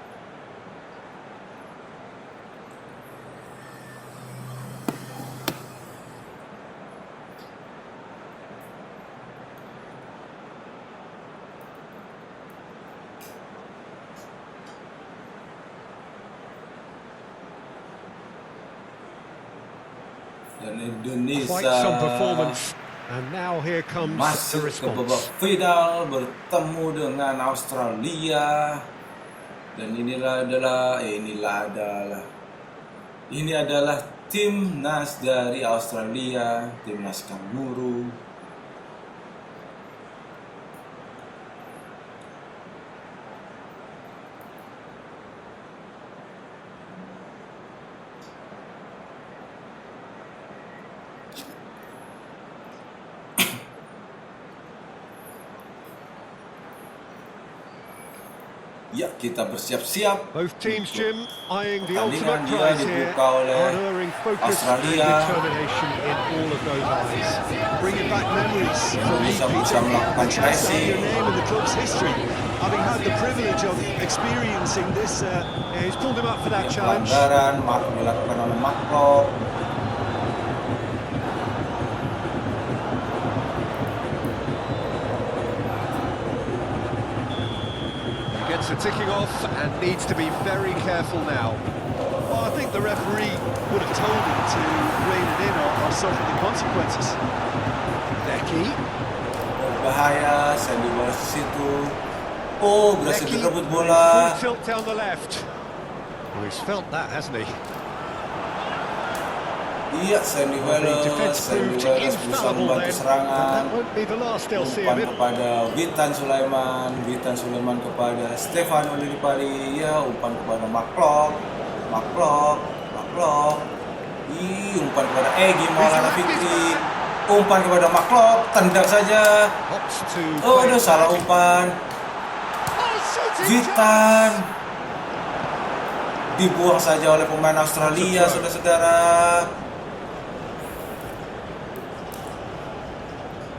Dan Indonesia Quite some performance, and now here comes the masuk ke babak response. final bertemu dengan Australia. Dan ini adalah timnas dari Australia, timnas kanguru. Ya, kita bersiap-siap. Both teams, Jim, eyeing the Pertandingan ultimate dia prize here, dibuka oleh unerring focus and Australia. determination in all of those eyes. Bringing back memories for me, Indonesia Peter. bisa melakukan Which has pressing. your name in the club's history. Having had the privilege of experiencing this, Yeah, he's pulled him up for that Ya, challenge. pelanggaran dilakukan oleh Maklok. Gets a ticking off and needs to be very careful now. well, I think the referee would have told him to rein it in or suffer the consequences. Lecky. Berbahaya, Sandy bola ke situ. Oh, berhasil Lecky, direbut bola. full tilt down the left. Well, he's felt that, hasn't he? Iya, Sandy The Wells defence proved bisa infallible membantu then, serangan. and that won't be the last they'll see of Umpan him. kepada Witan Sulaiman kepada Stefano Lillipali. Ya, umpan kepada Maklok. Umpan kepada Egy Maulana Fikri. Umpan kepada Maklok, tendang saja. Opts to Oh, play udah salah back. umpan. Oh, shooting Witan. dibuang saja oleh pemain Australia, saudara-saudara.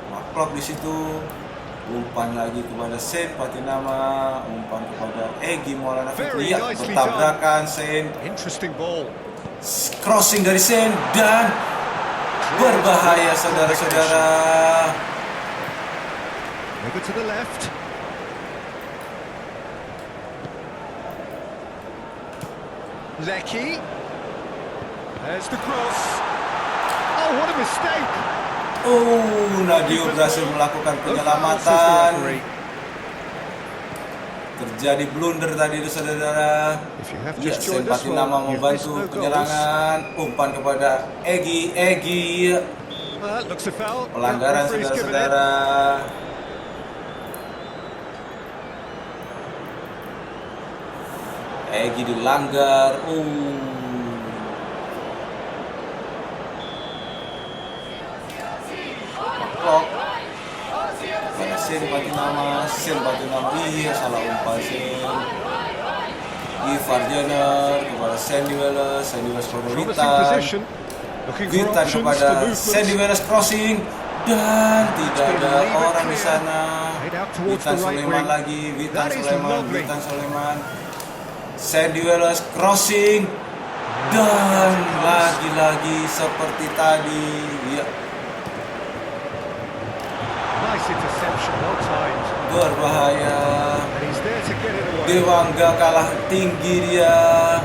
Maklok di situ. Umpan lagi kepada Sen Patinama, umpan kepada Egy Maulana Fikri. Ya, bertabrakan Sen. Interesting ball. Crossing dari Sen dan berbahaya, saudara-saudara. Over to the left. Lecky. There's the cross. Oh, what a mistake! Oh, Nadio berhasil melakukan penyelamatan. Terjadi blunder tadi itu, saudara. Ya, Sen Patinama membantu penyerangan. Umpan kepada Egy. Pelanggaran, saudara-saudara. Egy dilanggar. Pada Sen Patinama. Iya, salah umpan Sen. Ivar Jenner kepada Sandy Wallace kepada Witan kepada Sandy Wallace, crossing dan tidak ada orang di sana. Witan Sulaiman. Sandy Wallace crossing dan lagi-lagi seperti tadi. Ya. Berbahaya. Dewangga kalah tinggi dia.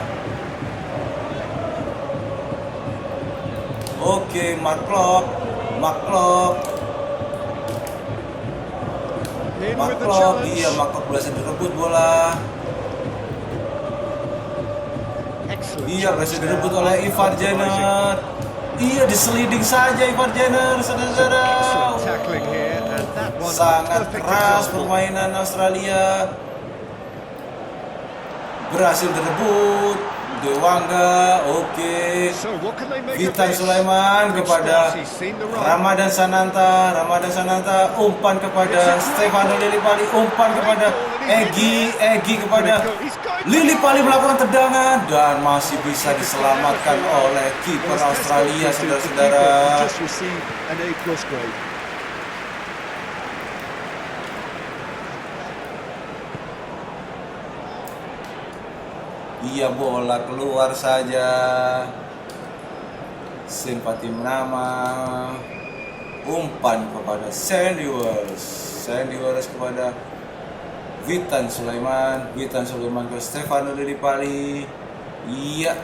Oke, Maklok iya, Maklok berhasil direbut bola. Iya, berhasil direbut oleh Ivar Jenner. Iya, diseliding saja Ivar Jenner, saudara-saudara. Sangat keras permainan Australia. Berhasil direbut Dewangga. Oke. Witan Sulaiman kepada Ramadan Sananta. Umpan kepada Stefano Lillipali. Umpan kepada Egy kepada Lillipali, melakukan tendangan dan masih bisa diselamatkan oleh kiper Australia, saudara-saudara. Iya, bola keluar saja. Sen Patinama. Umpan kepada Sandy Wallace kepada Witan Sulaiman ke Stefano Lillipali. Iya.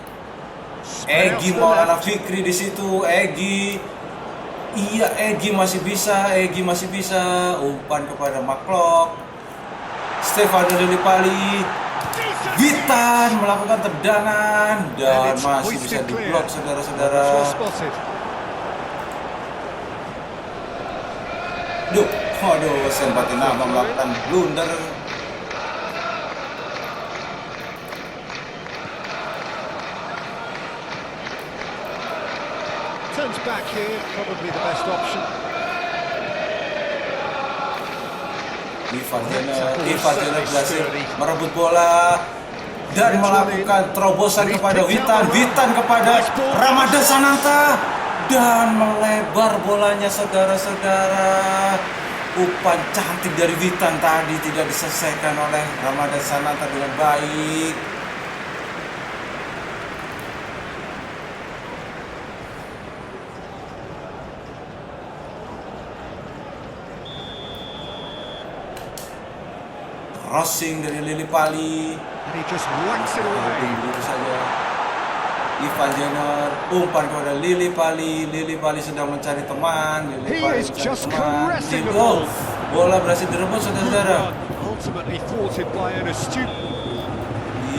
Egy Maulana Fikri di situ. Egy masih bisa. Umpan kepada Maklok. Stefano Lillipali. Witan melakukan tendangan dan masih bisa diblok, saudara-saudara. Sen Patinama melakukan blunder. Turns back here, probably the best option. Ivar Jenner berhasil merebut bola dan melakukan terobosan kepada Witan kepada Ramadan Sananta dan melebar bolanya, saudara-saudara. Umpan cantik dari Witan tadi tidak diselesaikan oleh Ramadan Sananta dengan baik. Crossing dari Lillipali. Begitu saja. Ivar Jenner, umpan kepada Lillipali. Lillipali sedang mencari teman. Bola berhasil direbut, saudara-saudara.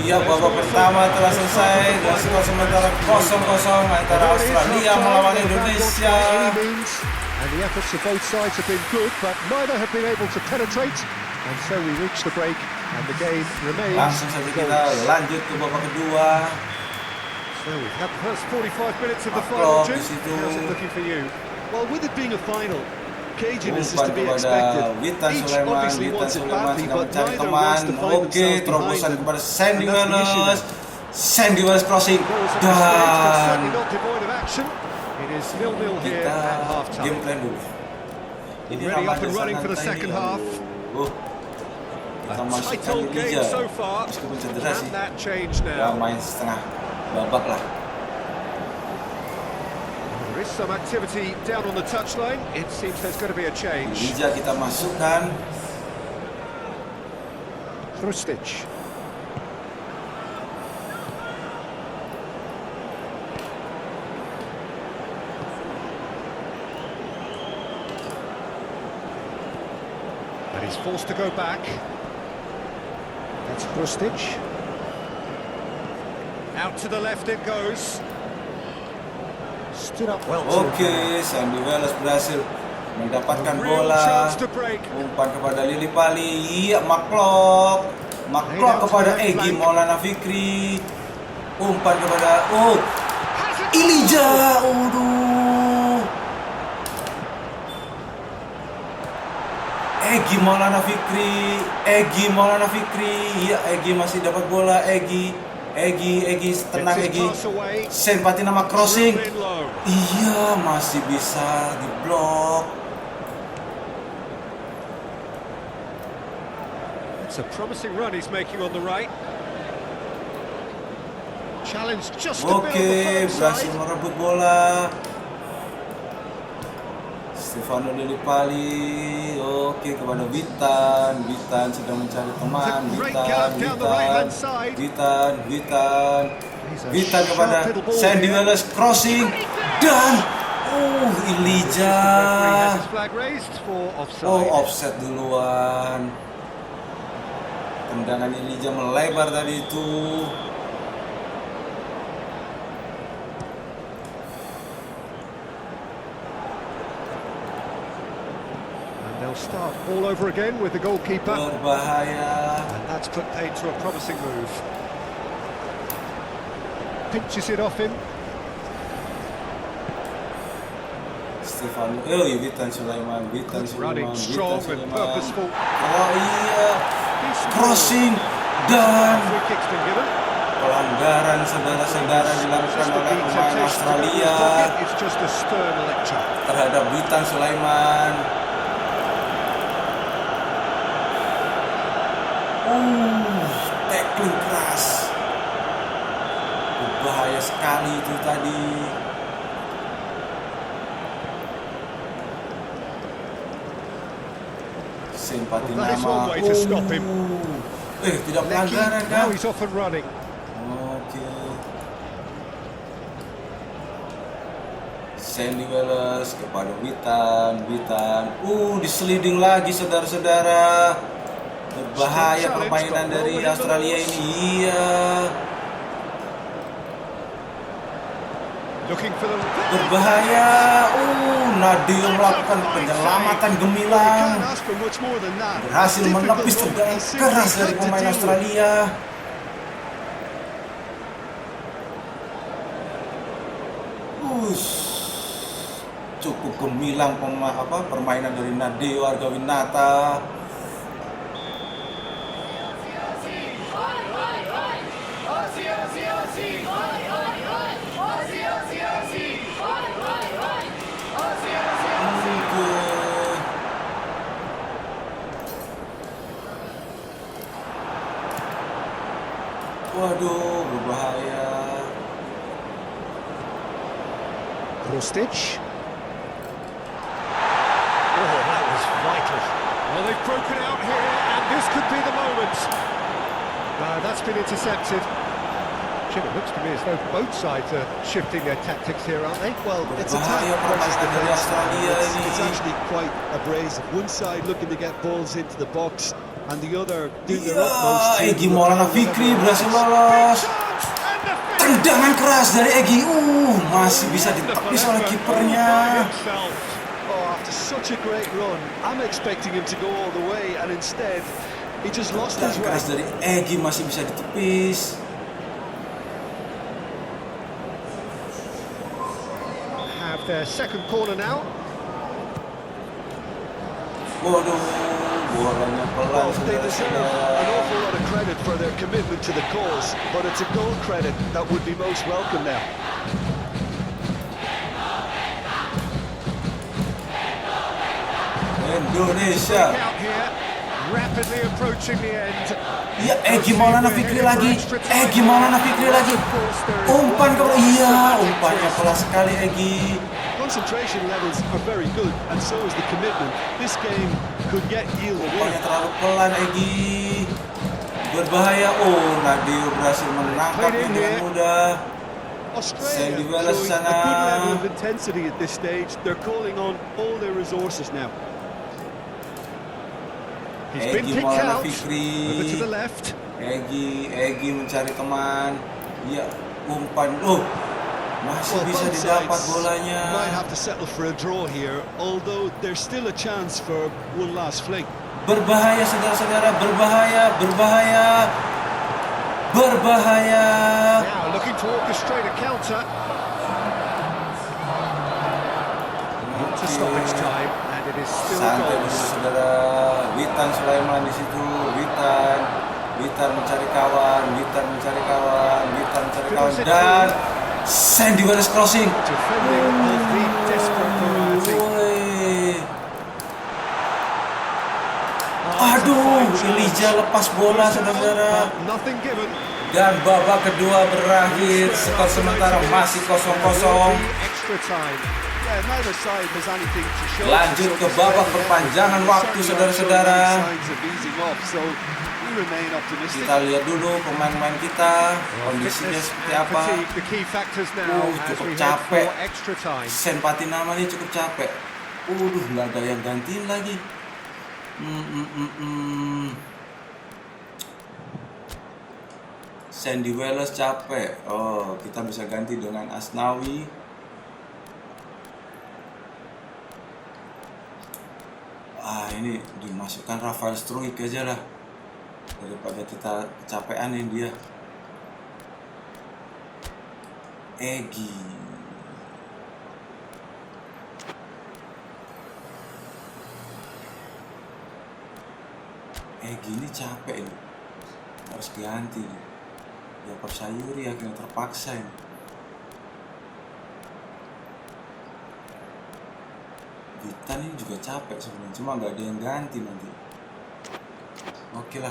Iya, babak pertama telah selesai dan skor sementara 0-0 antara Australia melawan Indonesia. And the efforts of both sides have been good, but neither have been able to penetrate. And so we reach the break and the game remains. Langsung saja kita lanjut ke babak kedua. So we've had the first 45 minutes of the final. How's it looking for you? Well, with it being a final, caginess is to be expected. Each obviously wants it badly, but neither wants to find themselves behind terobosan kepada Sandy Wallace. Sandy Wells crossing Balls on the stage, but certainly dan not devoid of action. It is 0-0 here kita at game half-time. plan dulu. Ini Already up Ramadan and running for the santai second nih, half. aduh. Kita A masukkan tight old game Elijah. so far. Meskipun cedera sih. Can that change Ya now? main setengah babak lah. There is some activity down on the touchline. It seems there's going to be a change. Elijah kita masukkan. Krustic. And he's forced to go back. That's Krustic. Out to the left it goes. Stood up well. Oke, Sandy Wells berhasil mendapatkan Real bola. chance to break. Umpan kepada Lili Pali. Iya, Maklok. Maklok kepada Egy Maulana Fikri. Umpan kepada Elijah. Aduh. Egy Maulana Fikri. Iya, Egy masih dapat bola. Egy tenang Gets his Egy. pass away. Sen Patinama crossing. Driven in low. Iya, masih bisa diblok. It's a promising run he's making on the right. Challenge just to Oke, build the berhasil side. merebut bola. Stefano Lili Pali. Oke, kepada Witan. Witan sedang mencari teman. It's a great gallop down the right-hand side. He's a Witan kepada sharp little ball Sandy here. Wells crossing dan Referee Elijah. has his flag raised for offside. Offset duluan. Tendangan Elijah melebar tadi itu. And they'll start all over again with the goalkeeper. Berbahaya. And that's put paid to a promising move. Pinches it off him. Stefano, Witan Sulaiman, Running strong and purposeful. Oh iya, Decent crossing ball. dan Free kick's been given. pelanggaran saudara-saudara dilakukan Just oleh the pemain temptation to go Australia to his pocket. It's just a stern lecture. terhadap Witan Sulaiman. Tackling keras. Berbahaya sekali itu tadi. Simpati Well, that is nama. one way to stop him. Tidak Lecky, pelanggaran kan? now he's off and running. Oke. Sandy Wells kepada Witan. Diseliding lagi saudara-saudara. Berbahaya permainan dari Australia ini. Iya. Looking for the Berbahaya. Nadio melakukan penyelamatan gemilang. Can't ask for much more than that. Berhasil Difficult menepis goal, tendangan he simply keras dari had to pemain deal with. Australia. Cukup gemilang permainan dari Nadeo Argawinata. Waduh, berbahaya. Krustic. Oh, that was vital. Well, they've broken out here, and this could be the moment. That's been intercepted. Jim, it looks to me as though both sides are shifting their tactics here, aren't they? Well, it's attack Berbahaya versus permainan dari defense. Australia It's ini. actually quite abrasive. One side looking to get balls into the box, and the other doing their utmost Iya, to... Egy Maulana Fikri berhasil lolos. Tendangan keras dari Egy. Masih bisa ditepis oleh kipernya. Oh, after such a great run, I'm expecting him to go all the way, and instead, he just lost his Tendangan way. keras dari Egy masih bisa ditepis. Have their second corner now. Waduh, bolanya pelan, Well, they deserve an saudara-saudara. awful lot of credit for their commitment to the cause, but it's a goal credit that would be most welcome now. Indonesia. Break out here, rapidly approaching the end. Ya, Egy Maulana Fikri lagi. Egy Maulana Fikri lagi. Umpan ke iya, umpannya pelan sekali Egy. Concentration levels are very good, and so is the commitment. This game could yet yield a Umpannya winner. terlalu pelan Egy. Berbahaya. Oh, Nadio berhasil menangkapnya dengan mudah. Australia Sandy Wallace showing a sana. good level of intensity at this stage. They're calling on all their resources now. He's been Egy picked Maulana out. Fikri. Over to the left. Egy mencari teman. Ya, umpan. Oh, masih Well, bisa both didapat sides bolanya. might have to settle for a draw here, although there's still a chance for one last fling. Berbahaya saudara-saudara, berbahaya, berbahaya. Berbahaya. Now looking to orchestrate a counter. To stoppage time, and it is still a Santai goal. saudara. Witan Sulaiman di situ. Witan mencari kawan, Witan mencari kawan, Witan mencari kawan, dan Sandy Wallace crossing. Defending of the desperate variety. Woi. Aduh, Elijah lepas bola saudara-saudara. But nothing given. Dan babak kedua berakhir, skor sementara masih 0-0. Extra time. Yeah, neither side has anything to show. Lanjut ke babak perpanjangan waktu saudara-saudara. Signs of easing off, so we remain optimistic. Kita lihat dulu pemain-pemain kita, kondisinya Fitness seperti and apa. fatigue, the key factors now as Cukup we head capek. for extra time. Sen Patinama ini cukup capek. Nggak ada yang gantiin lagi. Sandy Wallace capek. Oh, kita bisa ganti dengan Asnawi. Ini dimasukkan Rafael Struijk aja lah, daripada kita kecapeanin dia. Egy. Egy ini capek ini, harus ganti nih. Jakob Sayuri akhirnya terpaksa ini. Witan ini juga capek sebenarnya, cuma nggak ada yang ganti nanti. Oke lah,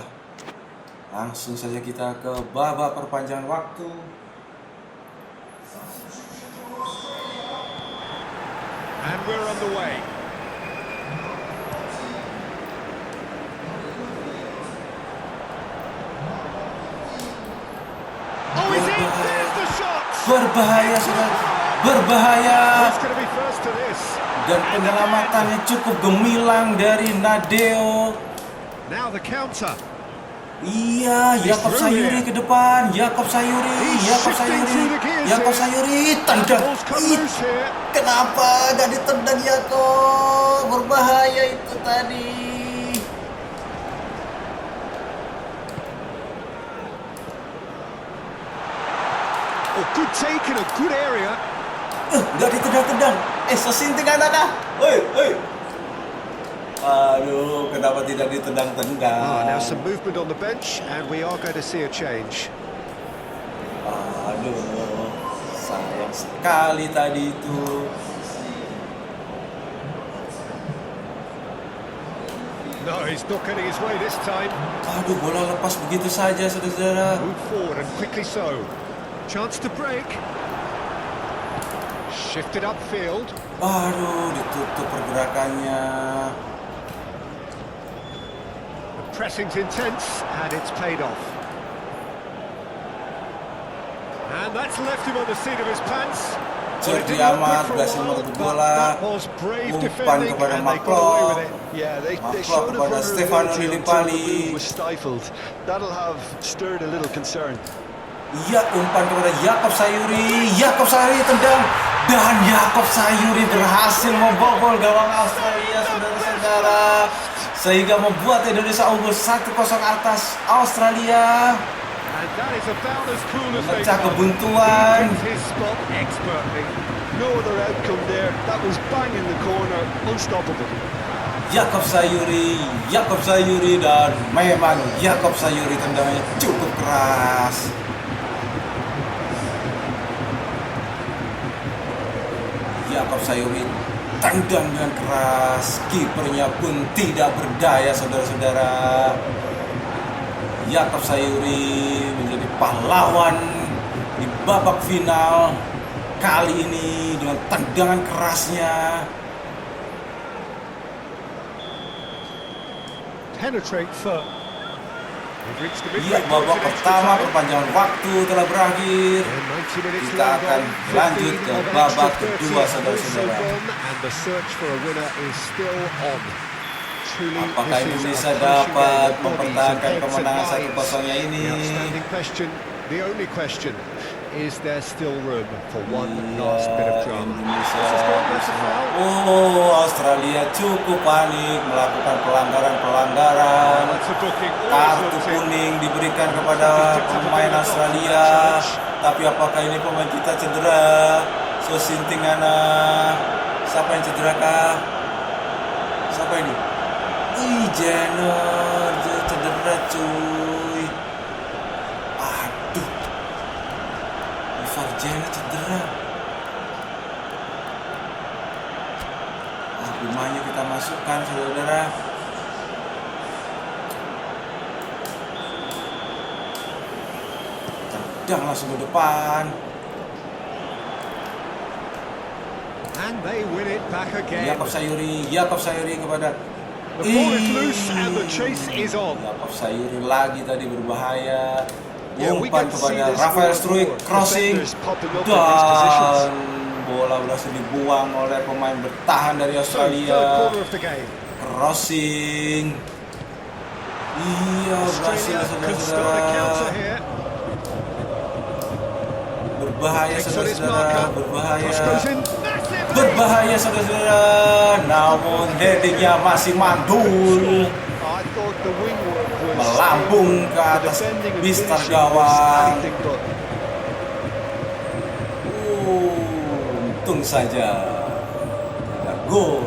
langsung saja kita ke babak perpanjangan waktu. And we're on the way. Oh, he's in! There's the shot! Berbahaya saudara, berbahaya. Who's going to be first to this? Dan penyelamatannya cukup gemilang dari Nadeo. Now the counter. Iya, Jakob Sayuri ke depan. Jakob Sayuri. Tendang. Ball's come loose here. Kenapa gak ditendang Jakob? Berbahaya itu tadi. Oh, good take in a good area. Gak ditendang-tendang. Sesinting anak. Woi. Aduh, kenapa tidak ditendang-tendang? Now some movement on the bench, and we are going to see a change. Aduh, sayang sekali tadi itu. No, he's not getting his way this time. Aduh, bola lepas begitu saja, saudara-saudara. Move forward and quickly so. Chance to break. Shifted upfield. Aduh, ditutup pergerakannya. The pressing's intense, and it's paid off. And that's left him on the seat of his pants. Jordi Amat berhasil merebut bola. Umpan kepada Maklo. Yeah, they Maklo showed a kepada Stefano vulnerability until the Lillipali. move was stifled. That'll have stirred a little concern. Iya, umpan kepada Jakob Sayuri. Jakob Sayuri tendang. Dan Jakob Sayuri berhasil membobol gawang Australia, saudara-saudara. Sehingga membuat Indonesia unggul 1-0 atas Australia. And that is about as cool as they Memecah come. kebuntuan. He picked his spot expertly. No other outcome there. That was bang in the corner, unstoppable. Yakob Sayuri dan memang Yakob Sayuri tendangannya cukup keras. Yakob Sayuri tendang dengan keras, kipernya pun tidak berdaya, saudara-saudara. Yakob Sayuri menjadi pahlawan di babak final kali ini dengan tendangan kerasnya. Penetrate firm. Iya, babak pertama perpanjangan waktu telah berakhir. Kita akan lanjut ke babak kedua, saudara-saudara. Apakah Indonesia dapat mempertahankan kemenangan 1-0-nya ini? The only question is there still room for one last bit of drama. Australia cukup panik melakukan pelanggaran. Kartu kuning diberikan kepada pemain Australia. Tapi apakah ini pemain kita cedera? Sosintingana. Siapa yang cedera kah? Siapa ini? Jenner cedera cuy. Aduh, Jenner cedera. Rumahnya kita masukkan, saudara. Tendang langsung ke depan. And they win it back again. Yakob Sayuri kepada The ball is loose and the chase is on. Yakob Sayuri lagi tadi berbahaya. can Umpan see kepada this Rafael more Struijk, and more. crossing, Defenders popping up in these positions. dan bola berhasil dibuang oleh pemain bertahan dari Third Australia. corner of the game. Crossing, iya berhasil, Australia can start a counter saudara-saudara. here. Berbahaya, Takes on his saudara-saudara, marker. berbahaya. Cross goes in. Massive. Berbahaya, saudara-saudara. Namun headingnya masih mantul, I thought the wing work was melambung ke atas defending and bistar finishing was gawang. anything but. Untung saja ada gol.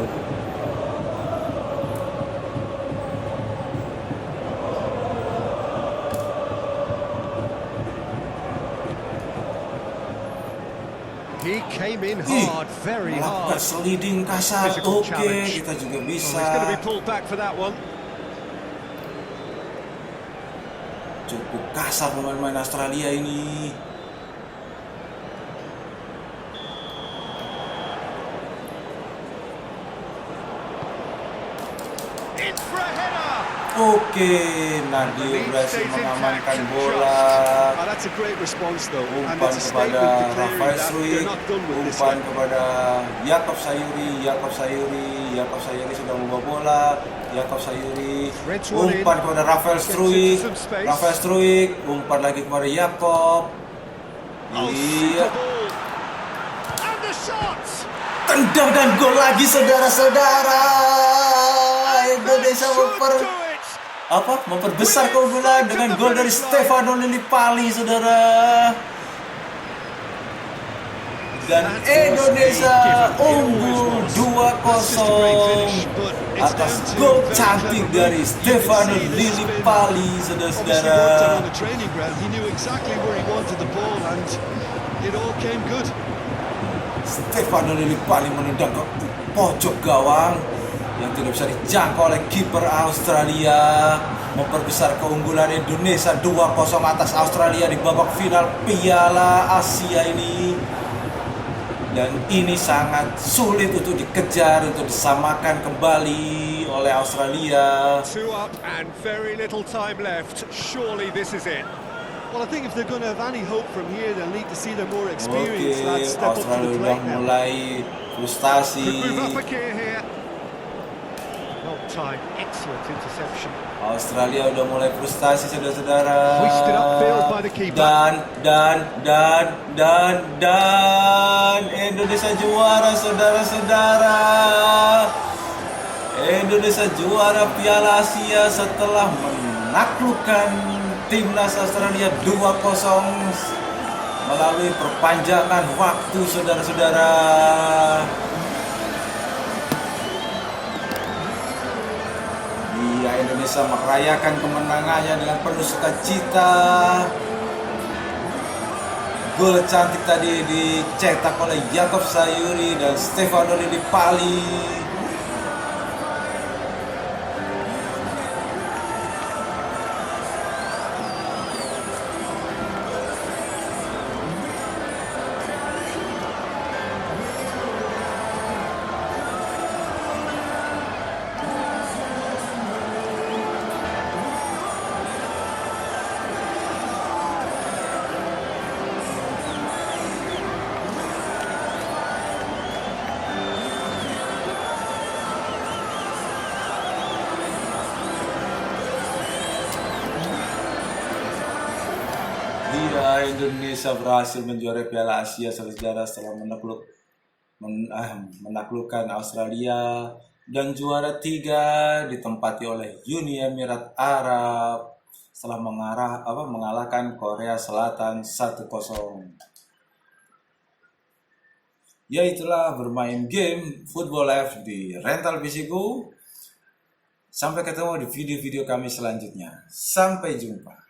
He came in hard, very hard. Melakukan sliding kasar. Physical Oke, challenge. kita juga Well, bisa. he's going to be pulled back for that one. Cukup kasar pemain-pemain Australia ini. In for a header. Oke, Nadio berhasil mengamankan bola. That's a great response though. And Umpan it's a kepada statement declaring Rafael that Struijk. they're not done with this Umpan one. kepada Yakob Sayuri sedang membawa bola. Yakob Sayuri. Umpan kepada Rafael Struijk. Umpan lagi kepada Yakob. Iya. And the shot. Tendang dan gol lagi, saudara-saudara. Indonesia memperbesar keunggulan dengan gol dari Stefano Lillipali, saudara. Dan Indonesia unggul 2-0 atas gol cantik dari Stefano Lillipali, saudara-saudara. Stefano Lillipali menendang ke pojok gawang yang tidak bisa dijangkau oleh kiper Australia, memperbesar keunggulan Indonesia 2-0 atas Australia di babak final Piala Asia ini. Dan ini sangat sulit untuk dikejar, untuk disamakan kembali oleh Australia. 2 up and very little time left. Surely this is it. Well, I think if they're going to have any hope from here, they'll need to see their more Oke, experienced lads step up to Australia the sudah plate now. mulai frustasi. Could move up a gear here. Well timed, excellent interception. Australia udah mulai frustasi, saudara-saudara. Hoisted upfield by the keeper. Dan Indonesia juara, saudara-saudara. Indonesia juara Piala Asia setelah menaklukkan timnas Australia 2-0 melalui perpanjangan waktu, saudara-saudara. Indonesia merayakan kemenangannya dengan penuh sukacita. Gol cantik tadi dicetak oleh Yakob Sayuri dan Stefano Lillipali. Indonesia berhasil menjuarai Piala Asia sejarah setelah menaklukkan Australia dan juara 3 ditempati oleh Uni Emirat Arab setelah mengalahkan Korea Selatan 1-0. Ya, itulah bermain game Football Live di Rental PC Go. Sampai ketemu di video-video kami selanjutnya. Sampai jumpa.